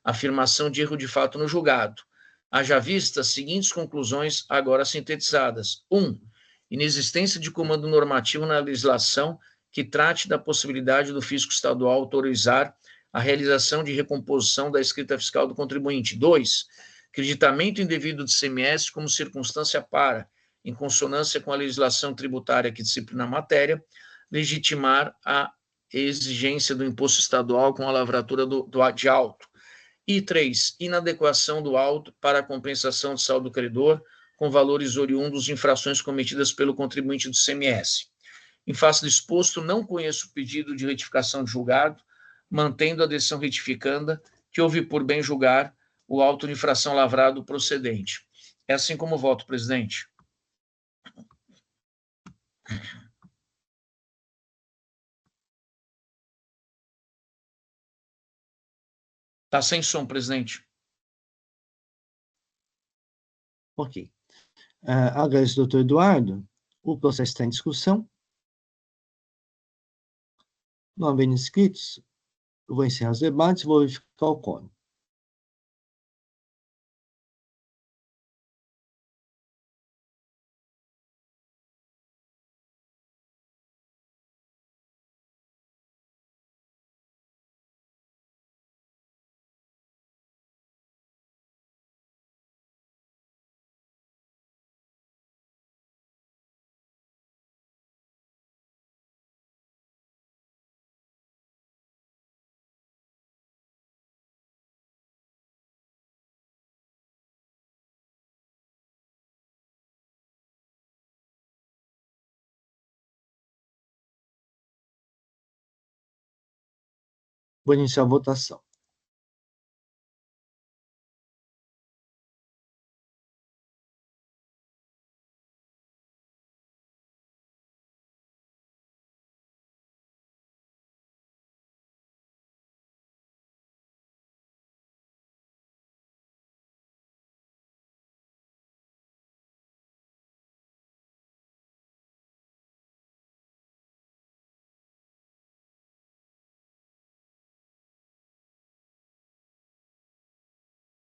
afirmação de erro de fato no julgado. Haja vista as seguintes conclusões agora sintetizadas. 1. Inexistência de comando normativo na legislação que trate da possibilidade do fisco estadual autorizar a realização de recomposição da escrita fiscal do contribuinte. 2. Creditamento indevido de ICMS como circunstância para, em consonância com a legislação tributária que disciplina a matéria, legitimar a exigência do imposto estadual com a lavratura de auto. E 3, inadequação do auto para a compensação de saldo credor com valores oriundos de infrações cometidas pelo contribuinte do ICMS. Em face do exposto, não conheço o pedido de retificação de julgado, mantendo a decisão retificanda que houve por bem julgar o auto de infração lavrado procedente. É assim como voto, presidente. Está sem som, presidente. Ok. Agradeço, doutor Eduardo. O processo está em discussão. Não havendo inscritos, eu vou encerrar os debates e vou verificar o quórum. Vou iniciar a votação.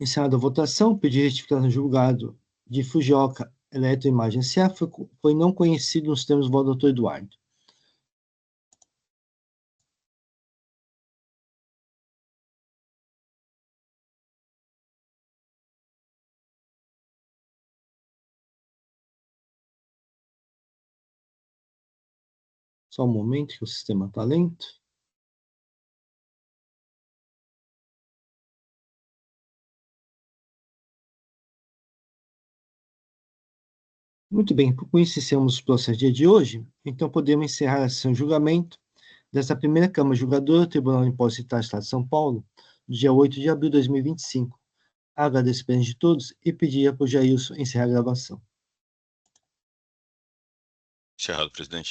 Encerrada a votação, pedi retificação do julgado de Fujioka Eletroimagem S.A. foi não conhecido nos termos do voto do doutor Eduardo. Só um momento que o sistema está lento. Muito bem, com isso encerramos o processo dia de hoje, então podemos encerrar a sessão de julgamento desta primeira Câmara Julgadora do Tribunal de Impostos e Taxas do Estado de São Paulo, do dia 8 de abril de 2025. Agradeço a presença de todos e pedir para o Jailson encerrar a gravação. Encerrado, presidente.